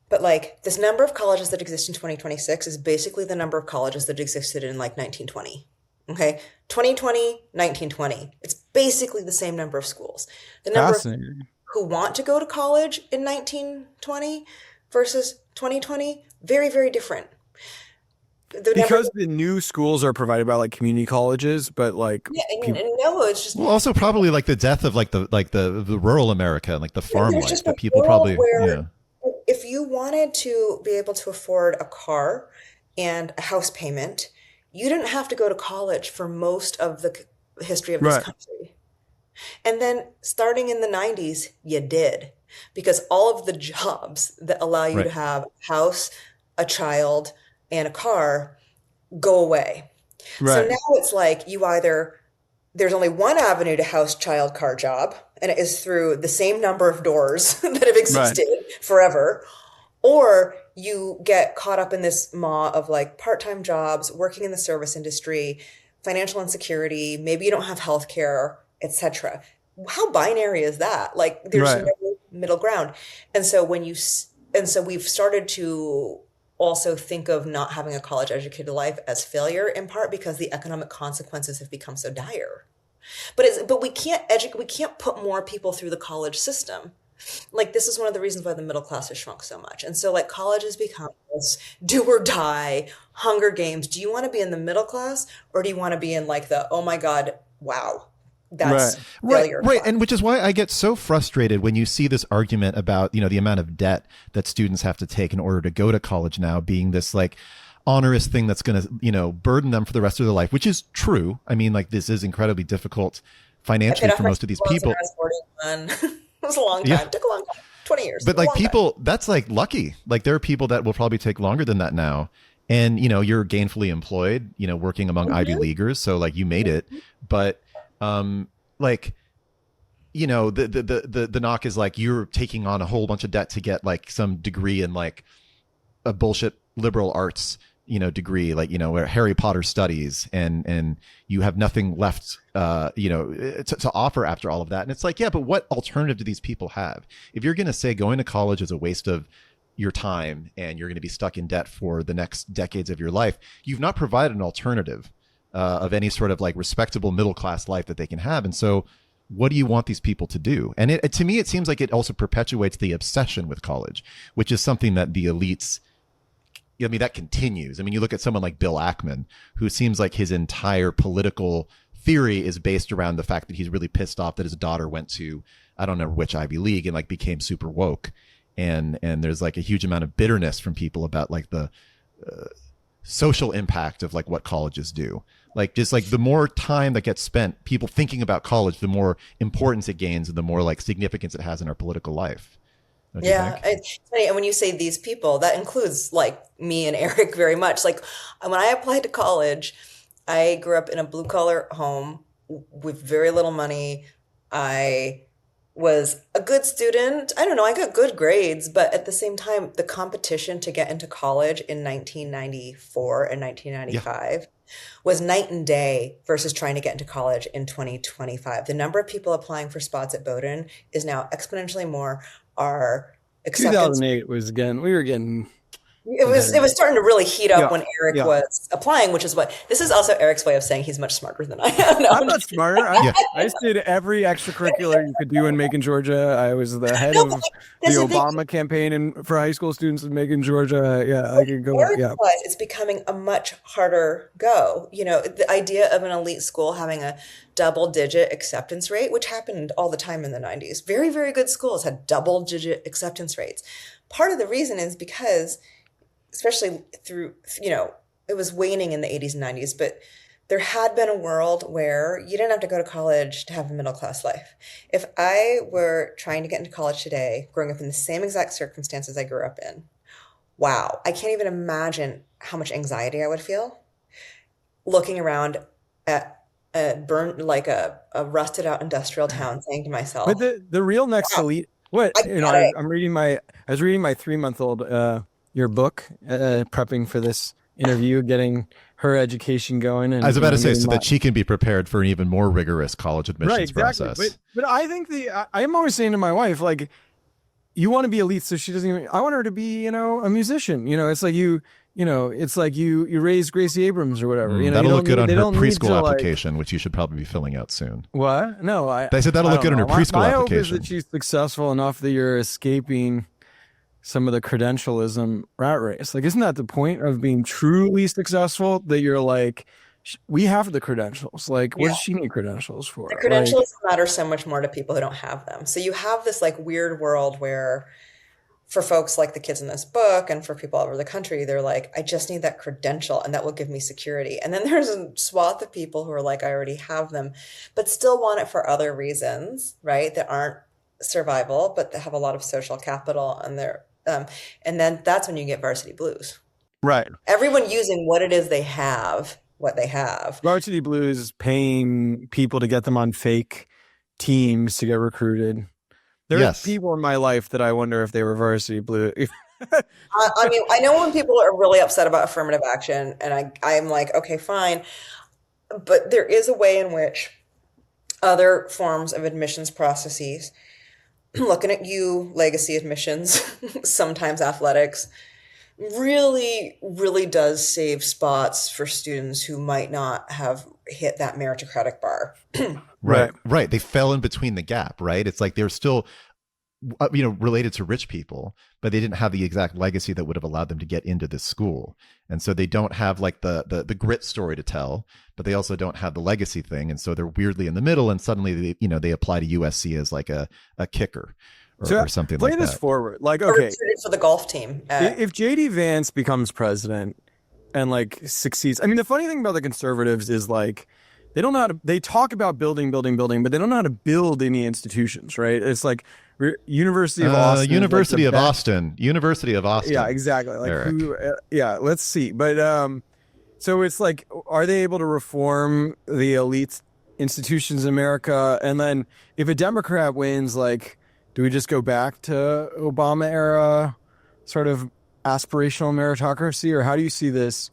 Speaker 3: But like, this number of colleges that exist in 2026 is basically the number of colleges that existed in like 1920. Okay? 2020, 1920. It's basically the same number of schools. The number of who want to go to college in 1920 versus 2020, very, very different.
Speaker 2: Because the new schools are provided by like community colleges, but like
Speaker 3: it's just
Speaker 2: also probably like the death of like the rural America, like the farm life that people probably
Speaker 3: if you wanted to be able to afford a car and a house payment, you didn't have to go to college for most of the history of this country. And then starting in the 90s, you did, because all of the jobs that allow you to have a house, a child, and a car go away. So now it's like there's only one avenue to house, child, car, job, and it is through the same number of doors that have existed forever. Or you get caught up in this maw of like part-time jobs, working in the service industry, financial insecurity, maybe you don't have health care, etc. How binary is that? Like there's no middle ground. And so we've started to also think of not having a college educated life as failure, in part because the economic consequences have become so dire. But we can't put more people through the college system. Like, this is one of the reasons why the middle class has shrunk so much. And so like college has become this do or die Hunger Games. Do you want to be in the middle class, or do you want to be in like the, oh my God, wow, that's failure.
Speaker 2: Right. And which is why I get so frustrated when you see this argument about, the amount of debt that students have to take in order to go to college now being this like onerous thing that's going to, burden them for the rest of their life, which is true. I mean, like, this is incredibly difficult financially for most of these people.
Speaker 3: It was a long time. It took a long time. 20 years.
Speaker 2: But like people, that's like lucky. Like there are people that will probably take longer than that now. And, you're gainfully employed, working among Ivy Leaguers. So like you made it. But like you know, the knock is like, you're taking on a whole bunch of debt to get like some degree in like a bullshit liberal arts, you know, degree, like, you know, where Harry Potter studies, and you have nothing left, you know, to offer after all of that. And it's like, yeah, but what alternative do these people have? If you're going to say going to college is a waste of your time and you're going to be stuck in debt for the next decades of your life, you've not provided an alternative of any sort of like respectable middle class life that they can have. And so what do you want these people to do? And to me, it seems like it also perpetuates the obsession with college, which is something that the elites, I mean, that continues. I mean, you look at someone like Bill Ackman, who seems like his entire political theory is based around the fact that he's really pissed off that his daughter went to, I don't know which Ivy League, and like became super woke. And there's like a huge amount of bitterness from people about like the social impact of like what colleges do. Like, just like the more time that gets spent people thinking about college, the more importance it gains and the more like significance it has in our political life. Don't you think?
Speaker 3: It's funny. And when you say these people, that includes like me and Eric very much. Like when I applied to college, I grew up in a blue collar home with very little money. I was a good student. I don't know, I got good grades, but at the same time, the competition to get into college in 1994 and 1995 was night and day versus trying to get into college in 2025. The number of people applying for spots at Bowdoin is now exponentially more. Our acceptance
Speaker 1: 2008 was again, we were getting.
Speaker 3: it was starting to really heat up when Eric was applying, which is what this is also Eric's way of saying he's much smarter than I am. No,
Speaker 1: I'm not smarter. I just did every extracurricular you could do in Macon, Georgia. I was the head of the Obama campaign for high school students in Macon, Georgia. Yeah, I could go.
Speaker 3: It's becoming a much harder go. You know, the idea of an elite school having a double-digit acceptance rate, which happened all the time in the 90s. Very, very good schools had double-digit acceptance rates. Part of the reason is because, especially through, you know, it was waning in the 80s and 90s, but there had been a world where you didn't have to go to college to have a middle class life. If I were trying to get into college today, growing up in the same exact circumstances I grew up in, wow, I can't even imagine how much anxiety I would feel looking around at a rusted out industrial town, saying to myself,
Speaker 1: but the real next elite, what, you know, I was reading my 3-month-old, your book, prepping for this interview, getting her education going. And
Speaker 2: I was about to say, so that she can be prepared for an even more rigorous college admissions process.
Speaker 1: But I think I'm always saying to my wife, like, you want to be elite, so she doesn't even, I want her to be, you know, a musician. You know, it's like you raise Gracie Abrams or whatever. You know,
Speaker 2: that'll look good on her preschool application, which you should probably be filling out soon.
Speaker 1: What? No, I
Speaker 2: said that'll look good on her preschool application. My hope is
Speaker 1: that she's successful enough that you're escaping some of the credentialism rat race. Like, isn't that the point of being truly successful? That you're like, we have the credentials. Like, what does she need credentials for?
Speaker 3: The credentials matter so much more to people who don't have them. So you have this like weird world where, for folks like the kids in this book and for people all over the country, they're like, I just need that credential and that will give me security. And then there's a swath of people who are like, I already have them, but still want it for other reasons, right? That aren't survival, but that have a lot of social capital, and they're and then that's when you get varsity blues.
Speaker 1: Right.
Speaker 3: Everyone using what it is they have, what they have.
Speaker 1: Varsity blues is paying people to get them on fake teams to get recruited. There's people in my life that I wonder if they were varsity blue.
Speaker 3: I mean, I know when people are really upset about affirmative action, and I'm like, okay, fine. But there is a way in which other forms of admissions processes, looking at you, legacy admissions, sometimes athletics, really, really does save spots for students who might not have hit that meritocratic bar.
Speaker 2: Right. They fell in between the gap, right? It's like they're still, you know, related to rich people, but they didn't have the exact legacy that would have allowed them to get into this school. And so they don't have like the grit story to tell, but they also don't have the legacy thing. And so they're weirdly in the middle, and suddenly they apply to USC as like a kicker or something like that.
Speaker 1: Play this forward. Like, okay,
Speaker 3: for the golf team.
Speaker 1: If JD Vance becomes president and like succeeds, I mean, the funny thing about the conservatives is like, they don't know how to, they talk about building, but they don't know how to build any institutions, right? It's like University of Austin.
Speaker 2: University of Austin.
Speaker 1: Yeah, exactly. Like let's see. But so it's like, are they able to reform the elite institutions in America? And then if a Democrat wins, like, do we just go back to Obama era sort of aspirational meritocracy, or how do you see this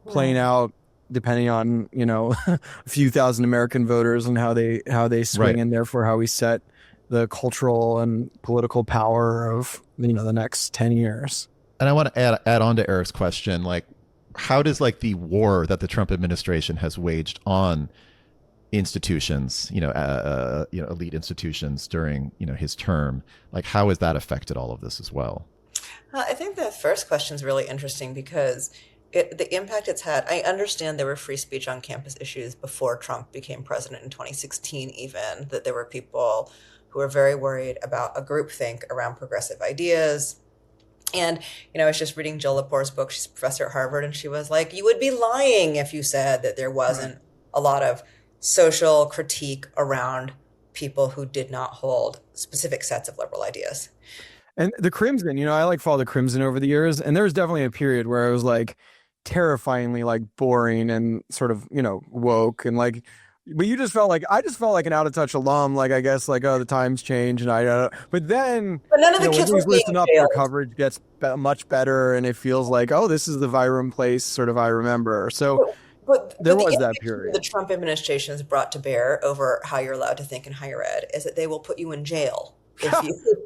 Speaker 1: playing out depending on, a few thousand American voters and how they swing, and therefore how we set the cultural and political power of, the next 10 years?
Speaker 2: And I want to add on to Eric's question, like, how does like the war that the Trump administration has waged on institutions, elite institutions during, his term, like, how has that affected all of this as well?
Speaker 3: I think the first question is really interesting because the impact it's had. I understand there were free speech on campus issues before Trump became president in 2016, even that there were people who were very worried about a groupthink around progressive ideas. And, I was just reading Jill Lepore's book. She's a professor at Harvard, and she was like, you would be lying if you said that there wasn't a lot of social critique around people who did not hold specific sets of liberal ideas.
Speaker 1: And the Crimson, I like followed the Crimson over the years, and there was definitely a period where it was like terrifyingly like boring and sort of, woke, and like, but I just felt like an out of touch alum. Like, I guess like, oh, the times change, and but then,
Speaker 3: but none of the kids were being
Speaker 1: listen up, your coverage gets much better, and it feels like, oh, this is the Vyram place sort of I remember. So
Speaker 3: but
Speaker 1: there was that period.
Speaker 3: The Trump administration has brought to bear over how you're allowed to think in higher ed is that they will put you in jail.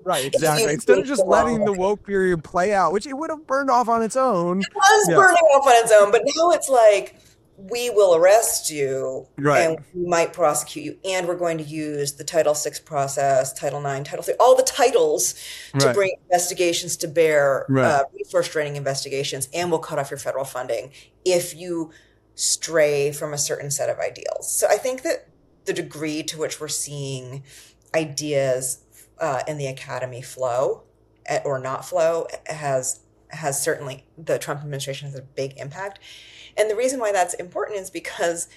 Speaker 1: Right, exactly. Instead of just letting the woke period play out, which it would have burned off on its own.
Speaker 3: It was burning off on its own, but now it's like, we will arrest you, and we might prosecute you, and we're going to use the Title VI process, Title IX, Title III, all the titles to bring investigations to bear, resource draining investigations, and we'll cut off your federal funding if you stray from a certain set of ideals. So I think that the degree to which we're seeing ideas in the academy flow or not flow has certainly, the Trump administration has a big impact. And the reason why that's important is because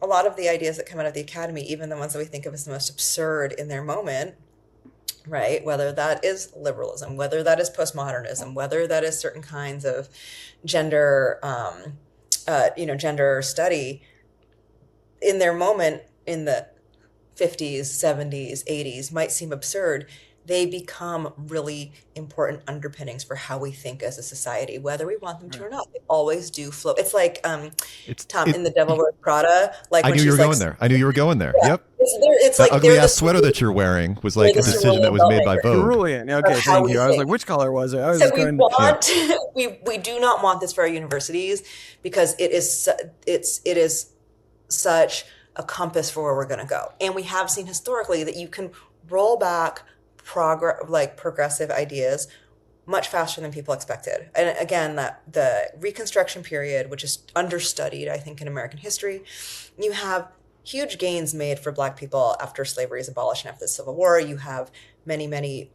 Speaker 3: a lot of the ideas that come out of the academy, even the ones that we think of as the most absurd in their moment, right, whether that is liberalism, whether that is postmodernism, whether that is certain kinds of gender, gender study, in their moment in the 50s, 70s, 80s might seem absurd. They become really important underpinnings for how we think as a society, whether we want them to or not. They always do flow. It's like Tom in The Devil Wears Prada. Like,
Speaker 2: I knew you were going there. I knew you were going there. Yep.
Speaker 3: It's
Speaker 2: the
Speaker 3: like
Speaker 2: ugly ass sweater that you're wearing was like a decision that was made by Vogue.
Speaker 1: Brilliant. Okay, thank you. I was like, which color was it? I was
Speaker 3: so we do not want this for our universities because it is such a compass for where we're going to go. And we have seen historically that you can roll back progressive ideas much faster than people expected. And again, the Reconstruction period, which is understudied, I think, in American history, you have huge gains made for Black people after slavery is abolished and after the Civil War. You have many, many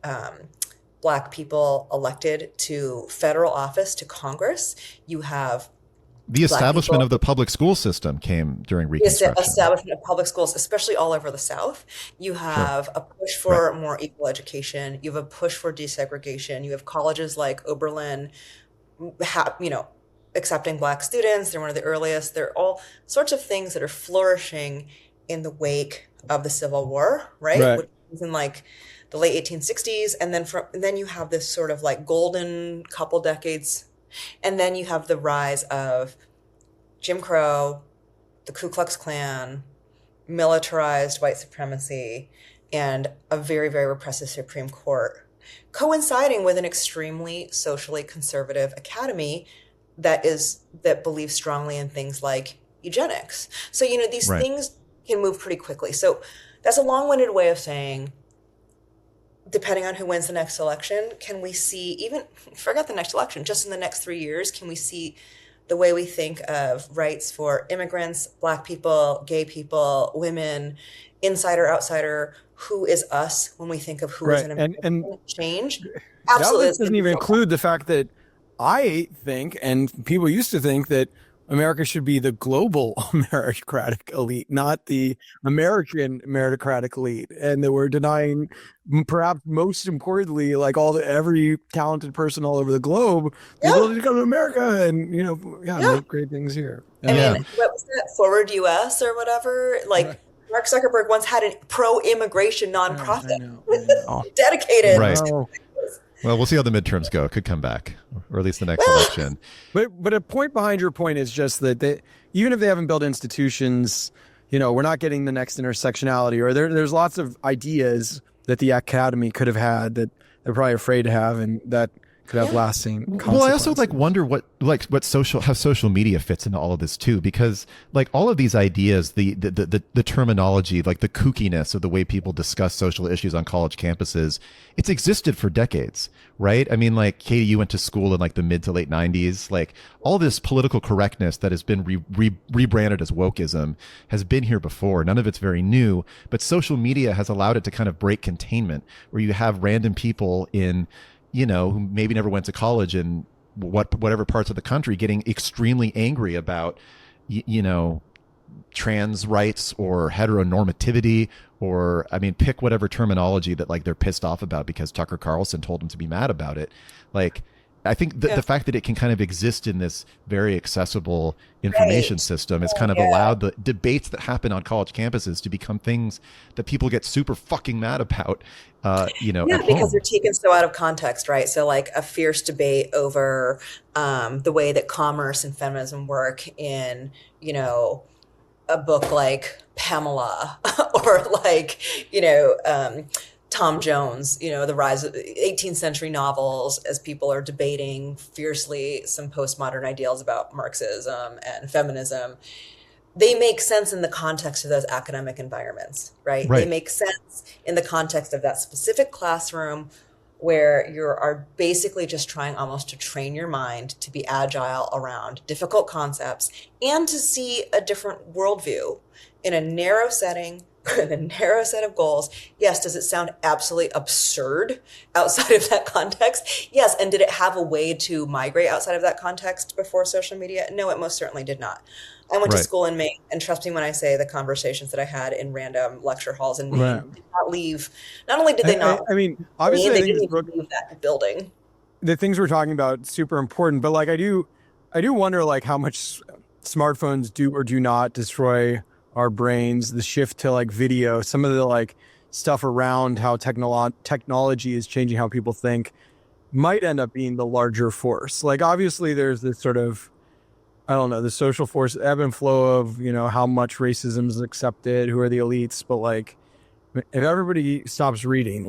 Speaker 3: Black people elected to federal office, to Congress. You have
Speaker 2: the establishment of the public school system came during Reconstruction.
Speaker 3: The establishment of public schools, especially all over the South. You have a push for more equal education. You have a push for desegregation. You have colleges like Oberlin, accepting Black students. They're one of the earliest. They're all sorts of things that are flourishing in the wake of the Civil War, right? Which was in like the late 1860s. And then you have this sort of like golden couple decades. And then you have the rise of Jim Crow, the Ku Klux Klan, militarized white supremacy, and a very, very repressive Supreme Court, coinciding with an extremely socially conservative academy that believes strongly in things like eugenics. So, these things can move pretty quickly. So that's a long-winded way of saying, depending on who wins the next election, can we see, even forget the next election, just in the next 3 years, can we see the way we think of rights for immigrants, Black people, gay people, women, insider, outsider, who is us when we think of who is an American change? Absolutely.
Speaker 1: That doesn't even include the fact that I think, and people used to think, that America should be the global meritocratic elite, not the American meritocratic elite. And that we're denying, perhaps most importantly, like every talented person all over the globe, the ability to come to America and, make great things here.
Speaker 3: I mean, what was that, Forward US or whatever? Like, Mark Zuckerberg once had a pro-immigration nonprofit
Speaker 1: I know.
Speaker 3: dedicated.
Speaker 2: Right.
Speaker 3: to
Speaker 2: Well, we'll see how the midterms go. It could come back, or at least the next election.
Speaker 1: But a point behind your point is just that even if they haven't built institutions, we're not getting the next intersectionality, or there's lots of ideas that the academy could have had that they're probably afraid to have, and that could have lasting consequences.
Speaker 2: Well, I also wonder how social media fits into all of this too, because all of these ideas, the terminology, the kookiness of the way people discuss social issues on college campuses, it's existed for decades, right? I mean, Katie, you went to school in the mid to late 90s. All this political correctness that has been rebranded as wokeism has been here before. None of it's very new, but social media has allowed it to kind of break containment, where you have random people in who maybe never went to college in whatever parts of the country getting extremely angry about, trans rights or heteronormativity, or, pick whatever terminology that they're pissed off about because Tucker Carlson told them to be mad about it. I think the fact that it can kind of exist in this very accessible information system has kind of allowed the debates that happen on college campuses to become things that people get super fucking mad about, at
Speaker 3: because
Speaker 2: home.
Speaker 3: they're taken so out of context, right? So a fierce debate over the way that commerce and feminism work in, a book like Pamela or Tom Jones, the rise of 18th century novels, as people are debating fiercely some postmodern ideals about Marxism and feminism. They make sense in the context of those academic environments, right? They make sense in the context of that specific classroom where you are basically just trying almost to train your mind to be agile around difficult concepts and to see a different worldview in a narrow setting with a narrow set of goals. Yes. Does it sound absolutely absurd outside of that context? Yes. And did it have a way to migrate outside of that context before social media? No, it most certainly did not. I went to school in Maine, and trust me when I say the conversations that I had in random lecture halls in Maine did not leave. Not only did they not,
Speaker 1: obviously,
Speaker 3: they didn't even leave that building.
Speaker 1: The things we're talking about super important, but I do wonder how much smartphones do or do not destroy our brains. The shift to video, some of the stuff around how technology is changing how people think might end up being the larger force. Obviously, there's this sort of, I don't know, the social force ebb and flow of, how much racism is accepted, who are the elites. But if everybody stops reading,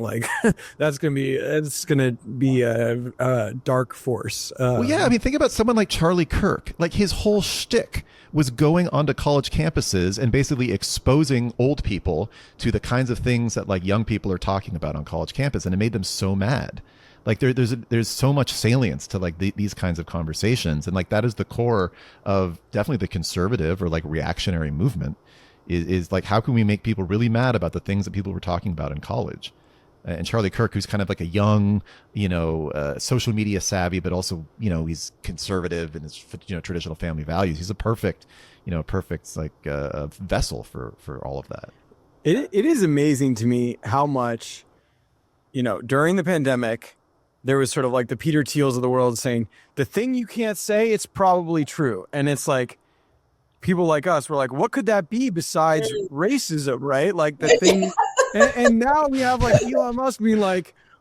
Speaker 1: it's going to be a dark force.
Speaker 2: Well, yeah. Think about someone like Charlie Kirk. His whole shtick was going onto college campuses and basically exposing old people to the kinds of things that young people are talking about on college campus. And it made them so mad. There's so much salience to these kinds of conversations, and that is the core of definitely the conservative or reactionary movement. Is how can we make people really mad about the things that people were talking about in college? And Charlie Kirk, who's kind of a young, social media savvy, but also he's conservative in his traditional family values. He's a perfect vessel for all of that.
Speaker 1: It is amazing to me how much during the pandemic, there was sort of the Peter Thiels of the world saying, the thing you can't say, it's probably true. And it's people like us were what could that be besides racism, right? The thing. and now we have Elon Musk being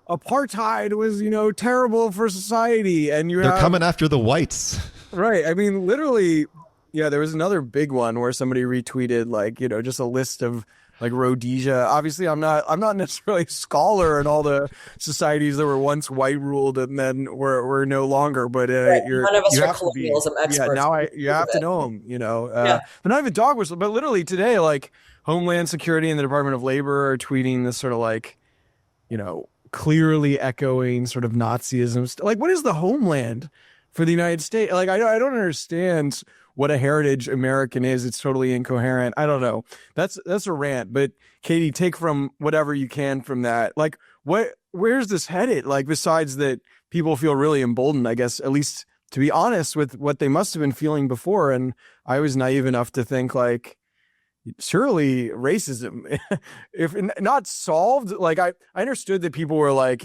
Speaker 1: apartheid was, terrible for society. And
Speaker 2: they're coming after the whites.
Speaker 1: Right. Literally, there was another big one where somebody retweeted just a list of Rhodesia. Obviously, I'm not necessarily a scholar in all the societies that were once white ruled and then were no longer. But
Speaker 3: none of us are colonialism experts.
Speaker 1: Yeah, now you have to know them. But not even dog whistle. But literally today, Homeland Security and the Department of Labor are tweeting this sort of clearly echoing sort of Nazism. What is the homeland for the United States? I don't understand what a heritage American is. It's totally incoherent. I don't know. That's a rant. But Katie, take from whatever you can from that. Where's this headed? Besides that, people feel really emboldened, I guess, at least to be honest with what they must have been feeling before. And I was naive enough to think surely racism, if not solved, I understood that people were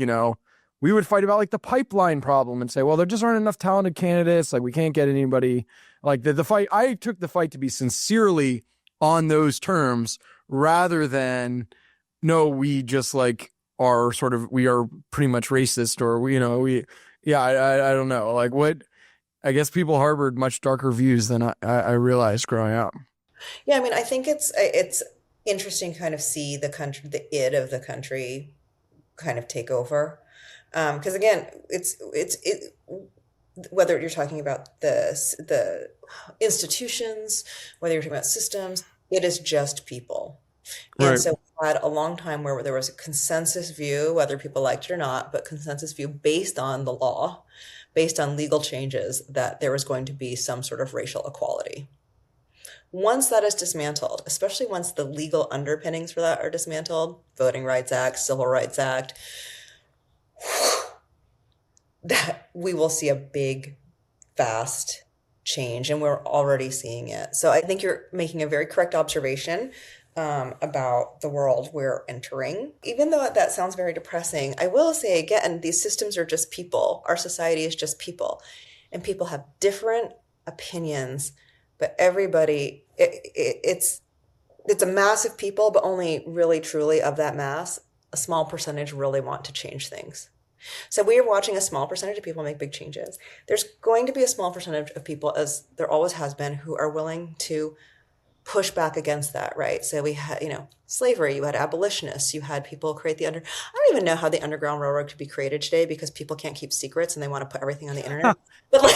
Speaker 1: we would fight about the pipeline problem and say, well, there just aren't enough talented candidates. We can't get anybody. The fight, I took the fight to be sincerely on those terms rather than, no, we just like are sort of, we are pretty much racist, or I don't know. Like what, I guess people harbored much darker views than I realized growing up.
Speaker 3: Yeah, I mean, I think it's interesting to kind of see the country, the id of the country kind of take over. Because again, it whether you're talking about the institutions, whether you're talking about systems, it is just people. And
Speaker 1: Right.
Speaker 3: so we had a long time where there was a consensus view, whether people liked it or not, but consensus view based on the law, based on legal changes, that there was going to be some sort of racial equality. Once that is dismantled, especially once the legal underpinnings for that are dismantled, Voting Rights Act, Civil Rights Act, that we will see a big, fast change, and we're already seeing it. So I think you're making a very correct observation about the world we're entering. Even though that sounds very depressing, I will say again, these systems are just people. Our society is just people, and people have different opinions, but everybody, it's a mass of people, but only really truly of that mass, a small percentage really want to change things. So we are watching a small percentage of people make big changes. There's going to be a small percentage of people, as there always has been, who are willing to push back against that, right? So we had, slavery, you had abolitionists, you had people create I don't even know how the Underground Railroad could be created today, because people can't keep secrets and they want to put everything on the internet. But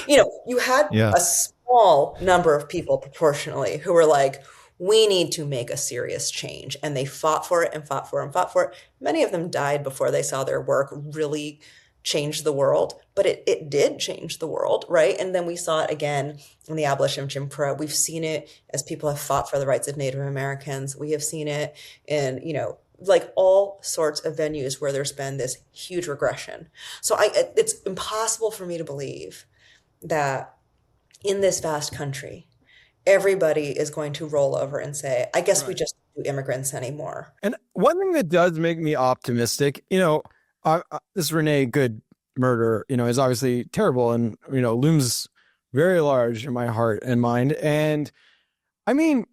Speaker 1: Yeah.
Speaker 3: you had a small number of people proportionally who were like, we need to make a serious change. And they fought for it and fought for it and fought for it. Many of them died before they saw their work really change the world, but it did change the world, right? And then we saw it again in the abolition of Jim Crow. We've seen it as people have fought for the rights of Native Americans. We have seen it in, like all sorts of venues where there's been this huge regression. So it's impossible for me to believe that in this vast country, everybody is going to roll over and say, I guess we just don't do immigrants anymore.
Speaker 1: And one thing that does make me optimistic, this Renee Good murder, is obviously terrible and, looms very large in my heart and mind. And I mean,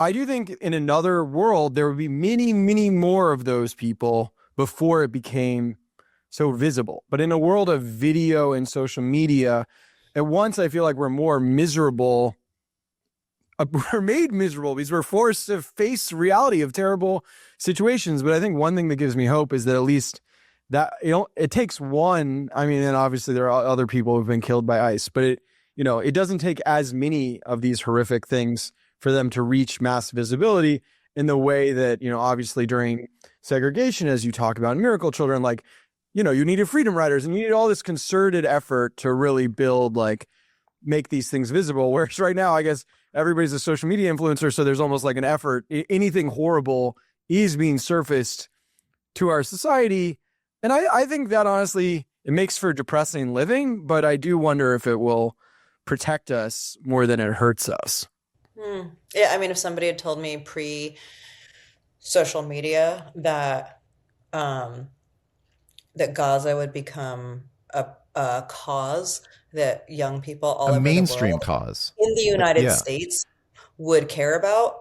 Speaker 1: I do think in another world, there would be many, many more of those people before it became so visible. But in a world of video and social media, at once I feel like we're more miserable. We're made miserable because we're forced to face reality of terrible situations. But I think one thing that gives me hope is that at least that, it takes one. I mean, and obviously there are other people who've been killed by ICE, but it doesn't take as many of these horrific things for them to reach mass visibility in the way that, obviously during segregation, as you talk about in Miracle Children, like, you needed freedom riders and you needed all this concerted effort to really build, like, make these things visible. Whereas right now, I guess everybody's a social media influencer. So there's almost like an effort. Anything horrible is being surfaced to our society. And I think that honestly, it makes for depressing living, but I do wonder if it will protect us more than it hurts us.
Speaker 3: Yeah, I mean, if somebody had told me pre-social media that that Gaza would become a cause that young people all over
Speaker 2: mainstream
Speaker 3: the world
Speaker 2: cause
Speaker 3: in the United States would care about.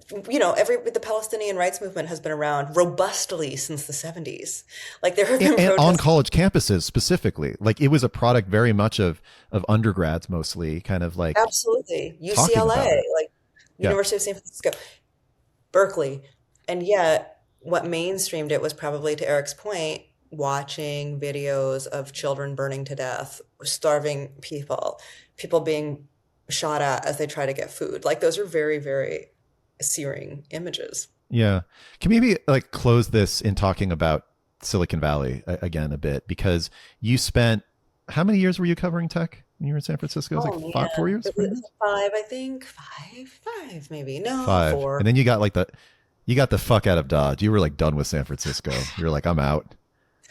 Speaker 3: The Palestinian rights movement has been around robustly since the 70s. Like there have been
Speaker 2: and
Speaker 3: protests
Speaker 2: on college campuses specifically. Like it was a product very much of undergrads mostly, kind of like
Speaker 3: absolutely
Speaker 2: talking about
Speaker 3: UCLA,
Speaker 2: it.
Speaker 3: like University of San Francisco, Berkeley, and yet what mainstreamed it was probably, to Eric's point, watching videos of children burning to death, starving people being shot at as they try to get food. Like those are very, very searing images.
Speaker 2: Yeah. Can we maybe like close this in talking about Silicon Valley again a bit? Because you spent, how many years were you covering tech when you were in San Francisco? It was like 4 years?
Speaker 3: It was 5, I think. Five maybe. No,
Speaker 2: 5.
Speaker 3: 4.
Speaker 2: And then you got the fuck out of Dodge. You were like done with San Francisco. You were like, I'm out.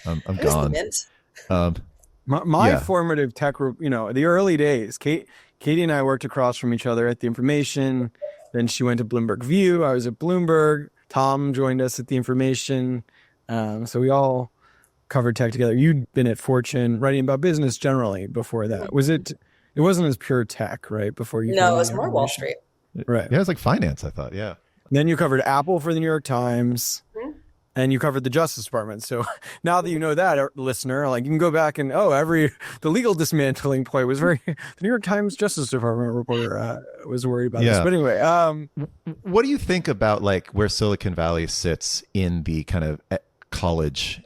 Speaker 2: I'm gone.
Speaker 1: My formative tech, the early days, Katie and I worked across from each other at The Information. Then she went to Bloomberg View. I was at Bloomberg. Tom joined us at The Information. So we all covered tech together. You'd been at Fortune writing about business generally before that. It wasn't as pure tech, right? Before you.
Speaker 3: No, it was more Wall Street.
Speaker 1: Right.
Speaker 2: Yeah, it was like finance, I thought. Yeah.
Speaker 1: Then you covered Apple for the New York Times. And you covered the Justice Department. So now that you know that, listener, like you can go back and, the legal dismantling play was the New York Times Justice Department reporter was worried about this. But anyway.
Speaker 2: What do you think about like where Silicon Valley sits in the kind of college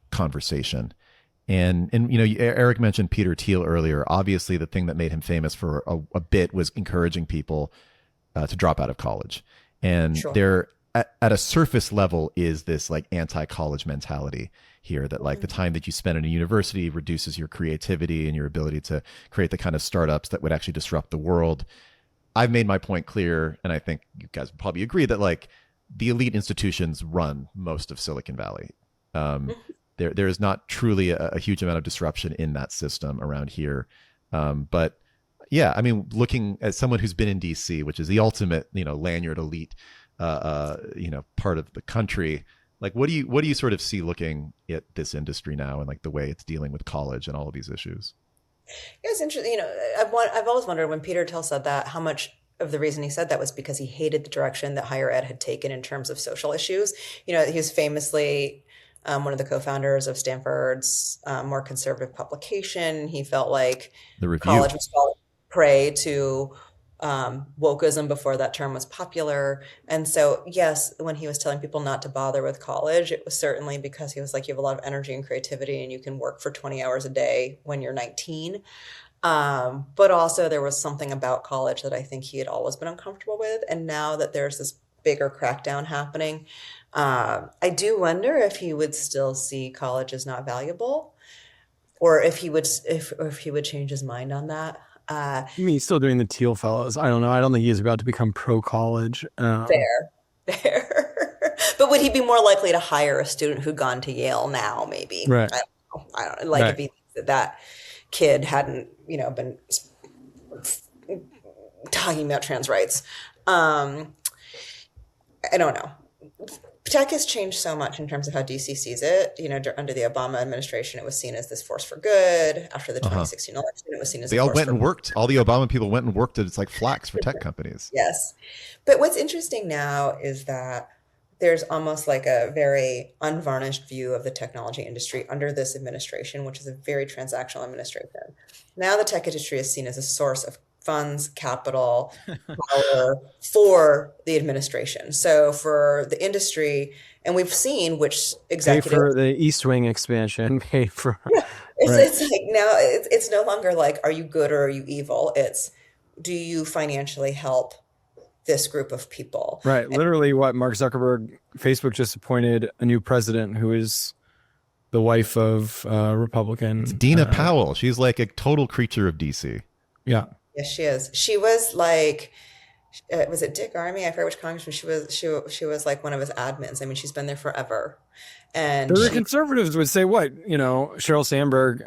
Speaker 2: conversation? And Eric mentioned Peter Thiel earlier. Obviously, the thing that made him famous for a bit was encouraging people to drop out of college. And there, at a surface level, is this like anti-college mentality here that like the time that you spend in a university reduces your creativity and your ability to create the kind of startups that would actually disrupt the world. I've made my point clear, and I think you guys would probably agree that like the elite institutions run most of Silicon Valley. There is not truly a huge amount of disruption in that system around here. But yeah, I mean, looking at someone who's been in DC, which is the ultimate, lanyard elite, part of the country, like what do you sort of see looking at this industry now and like the way it's dealing with college and all of these issues?
Speaker 3: It's interesting. I've always wondered when Peter Thiel said that, how much of the reason he said that was because he hated the direction that higher ed had taken in terms of social issues. He was famously one of the co-founders of Stanford's more conservative publication. He felt like
Speaker 2: The Review.
Speaker 3: college was falling prey to wokeism before that term was popular. And so, yes, when he was telling people not to bother with college, it was certainly because he was like, you have a lot of energy and creativity and you can work for 20 hours a day when you're 19. But also there was something about college that I think he had always been uncomfortable with. And now that there's this bigger crackdown happening, I do wonder if he would still see college as not valuable, or if he would change his mind on that.
Speaker 1: I mean, he's still doing the Thiel Fellows. I don't know. I don't think he's about to become pro-college.
Speaker 3: Fair. But would he be more likely to hire a student who'd gone to Yale now, maybe?
Speaker 1: Right.
Speaker 3: I don't know. Like if he thinks that kid hadn't, been talking about trans rights. I don't know. Tech has changed so much in terms of how DC sees it. Under the Obama administration, it was seen as this force for good. After the 2016 election, it was seen as
Speaker 2: they all went and worked. All the Obama people went and worked at it's like Flax for tech companies.
Speaker 3: Yes. But what's interesting now is that there's almost like a very unvarnished view of the technology industry under this administration, which is a very transactional administration. Now the tech industry is seen as a source of funds, capital, power for the administration. So for the industry, and we've seen which executives
Speaker 1: pay for the East Wing expansion, pay for.
Speaker 3: Yeah, it's like now it's no longer like, are you good or are you evil? It's, do you financially help this group of people?
Speaker 1: Right. Literally what Mark Zuckerberg, Facebook just appointed a new president who is the wife of Republican.
Speaker 2: It's Dina Powell. She's like a total creature of DC.
Speaker 1: Yeah.
Speaker 3: Yes, she is. She was like, was it Dick Armey? I forget which congressman she was like one of his admins. I mean, she's been there forever. And
Speaker 1: the conservatives would say what? Sheryl Sandberg,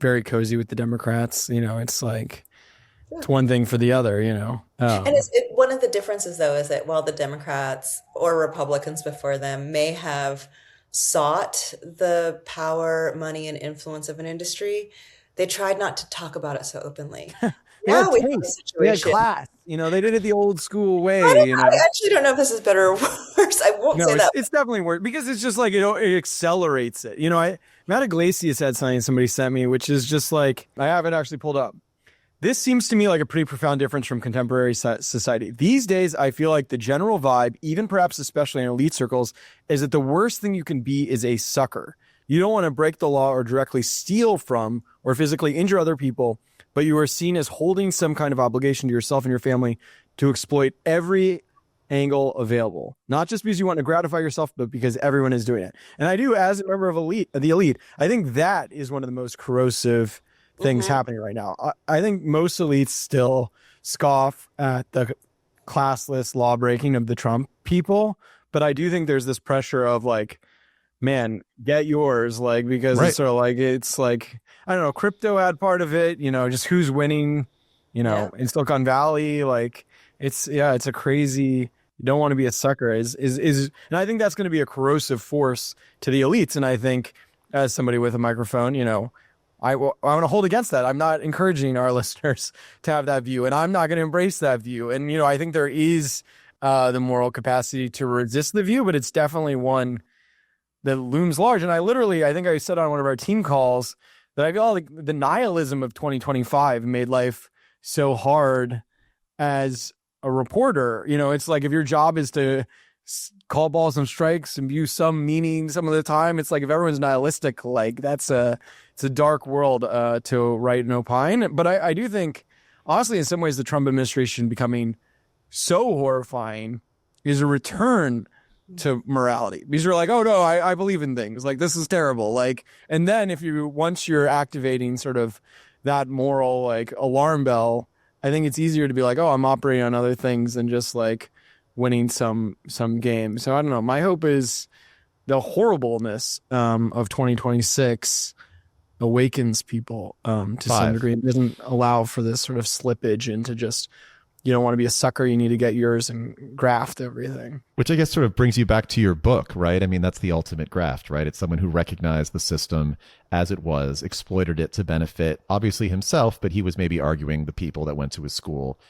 Speaker 1: very cozy with the Democrats. It's like, it's one thing for the other,
Speaker 3: And one of the differences, though, is that while the Democrats or Republicans before them may have sought the power, money, and influence of an industry, they tried not to talk about it so openly. Now we have a situation.
Speaker 1: We had class. They did it the old school way.
Speaker 3: I actually don't know if this is better or worse. I won't say that.
Speaker 1: It's definitely worse because it's just like, it accelerates it. Matt Iglesias had something somebody sent me, which is just like, I haven't actually pulled up. This seems to me like a pretty profound difference from contemporary society. These days, I feel like the general vibe, even perhaps especially in elite circles, is that the worst thing you can be is a sucker. You don't want to break the law or directly steal from or physically injure other people, but you are seen as holding some kind of obligation to yourself and your family to exploit every angle available. Not just because you want to gratify yourself, but because everyone is doing it. And I do, as a member of the elite, I think that is one of the most corrosive things happening right now. I think most elites still scoff at the classless law breaking of the Trump people, but I do think there's this pressure of like, man, get yours, like, because it's sort of like, it's like, I don't know, crypto had part of it, just who's winning, in Silicon Valley, like it's a crazy, you don't want to be a sucker is, and I think that's going to be a corrosive force to the elites. And I think as somebody with a microphone, I want to hold against that. I'm not encouraging our listeners to have that view, and I'm not going to embrace that view. And, I think there is the moral capacity to resist the view, but it's definitely one that looms large. And I think I said on one of our team calls that I feel like the nihilism of 2025 made life so hard as a reporter. It's like if your job is to call balls and strikes and view some meaning some of the time, it's like if everyone's nihilistic, like it's a dark world to write and opine. But I do think, honestly, in some ways, the Trump administration becoming so horrifying is a return to morality, because you're like, oh no, I believe in things, like this is terrible, like, and then once you're activating sort of that moral like alarm bell, I think it's easier to be like, oh, I'm operating on other things than just like winning some game. So I don't know, my hope is the horribleness of 2026 awakens people to some degree. It doesn't allow for this sort of slippage into just, you don't want to be a sucker, you need to get yours and graft everything.
Speaker 2: Which I guess sort of brings you back to your book, right? I mean, that's the ultimate graft, right? It's someone who recognized the system as it was, exploited it to benefit, obviously himself, but he was maybe arguing the people that went to his school,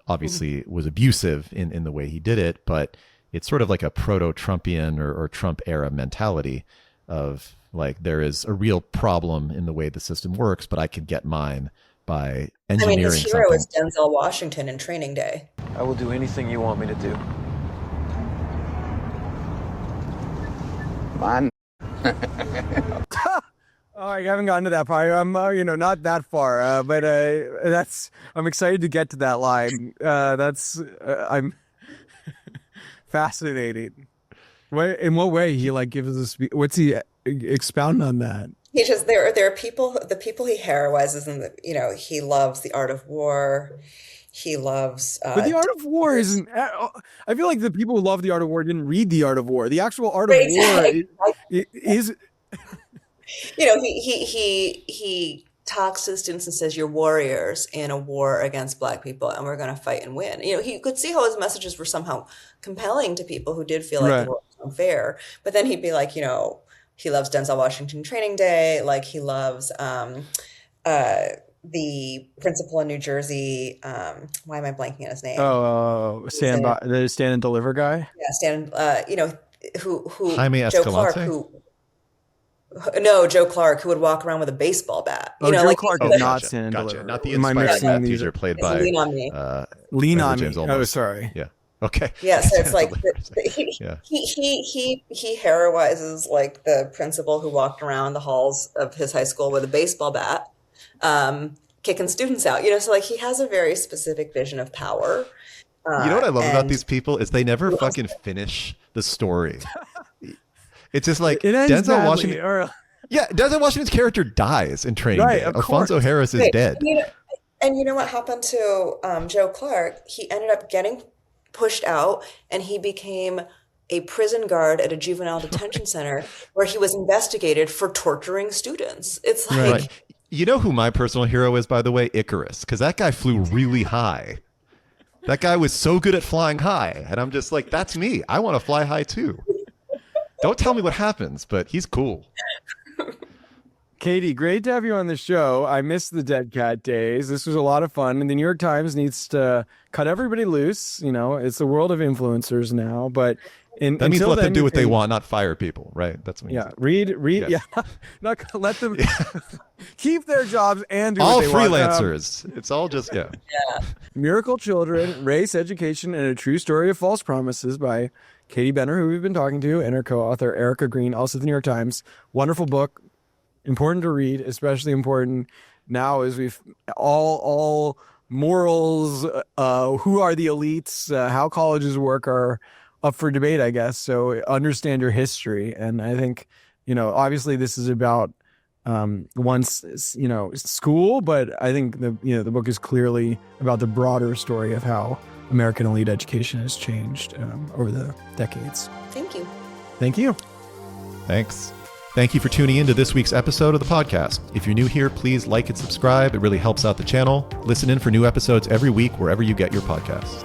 Speaker 2: obviously was abusive in the way he did it, but it's sort of like a proto-Trumpian or Trump-era mentality of like, there is a real problem in the way the system works, but I can get mine by engineering
Speaker 3: his hero
Speaker 2: something.
Speaker 3: is Denzel Washington in Training Day.
Speaker 4: I will do anything you want me to do.
Speaker 5: Man.
Speaker 1: Oh, I haven't gotten to that part. I'm, not that far, but I'm excited to get to that line. I'm fascinating. In what way he like gives us a speech? What's he expound on that?
Speaker 3: He just there are people, the people he heroizes, and he loves The Art of War. He loves.
Speaker 1: But The Art of War isn't. I feel like the people who love The Art of War didn't read The Art of War. The actual Art of War is.
Speaker 3: He talks to the students and says, "You're warriors in a war against Black people, and we're going to fight and win." He could see how his messages were somehow compelling to people who did feel like the war was unfair. But then he'd be like, he loves Denzel Washington Training Day, like he loves the principal in New Jersey. Why am I blanking on his name?
Speaker 1: The Stand and Deliver guy.
Speaker 3: Yeah, who
Speaker 2: Jaime
Speaker 3: Joe Clark, Joe Clark, who would walk around with a baseball bat.
Speaker 1: Joe Clark did not Stand and
Speaker 2: Gotcha.
Speaker 1: Deliver.
Speaker 2: Not the
Speaker 1: Am I
Speaker 2: inspired
Speaker 1: mixing
Speaker 2: math teacher played by
Speaker 3: Lean on Me.
Speaker 1: Lean on Me.
Speaker 2: James Olmos.
Speaker 1: Oh, sorry.
Speaker 2: Yeah. Okay.
Speaker 3: Yeah, so it's like
Speaker 2: Yeah.
Speaker 3: he heroizes like the principal who walked around the halls of his high school with a baseball bat, kicking students out. So like he has a very specific vision of power.
Speaker 2: You know what I love about these people is they never fucking finish the story. It's just like Denzel Washington. Yeah, Denzel Washington's character dies in Training Day. Alfonso Harris is dead.
Speaker 3: And you know what happened to Joe Clark? He ended up getting pushed out, and he became a prison guard at a juvenile detention center where he was investigated for torturing students. It's like...
Speaker 2: Right. You know who my personal hero is, by the way? Icarus, because that guy flew really high. That guy was so good at flying high, and I'm just like, that's me. I want to fly high too. Don't tell me what happens, but he's cool.
Speaker 1: Katie, great to have you on the show. I missed the Dead Cat days. This was a lot of fun. And the New York Times needs to cut everybody loose. It's the world of influencers now. But
Speaker 2: that means let them do what they want, not fire people, right? That's what
Speaker 1: read. Yeah, not let them keep their jobs and do
Speaker 2: all
Speaker 1: what they want.
Speaker 2: Freelancers. It's all just
Speaker 1: Miracle Children: Race, Education, and a True Story of False Promises by Katie Benner, who we've been talking to, and her co-author Erica Green, also the New York Times. Wonderful book. Important to read, especially important now as we've all morals, who are the elites, how colleges work are up for debate, I guess. So understand your history. And I think, obviously this is about school, but I think the book is clearly about the broader story of how American elite education has changed over the decades.
Speaker 3: Thank you.
Speaker 1: Thank you.
Speaker 2: Thanks. Thank you for tuning in to this week's episode of the podcast. If you're new here, please like and subscribe. It really helps out the channel. Listen in for new episodes every week wherever you get your podcasts.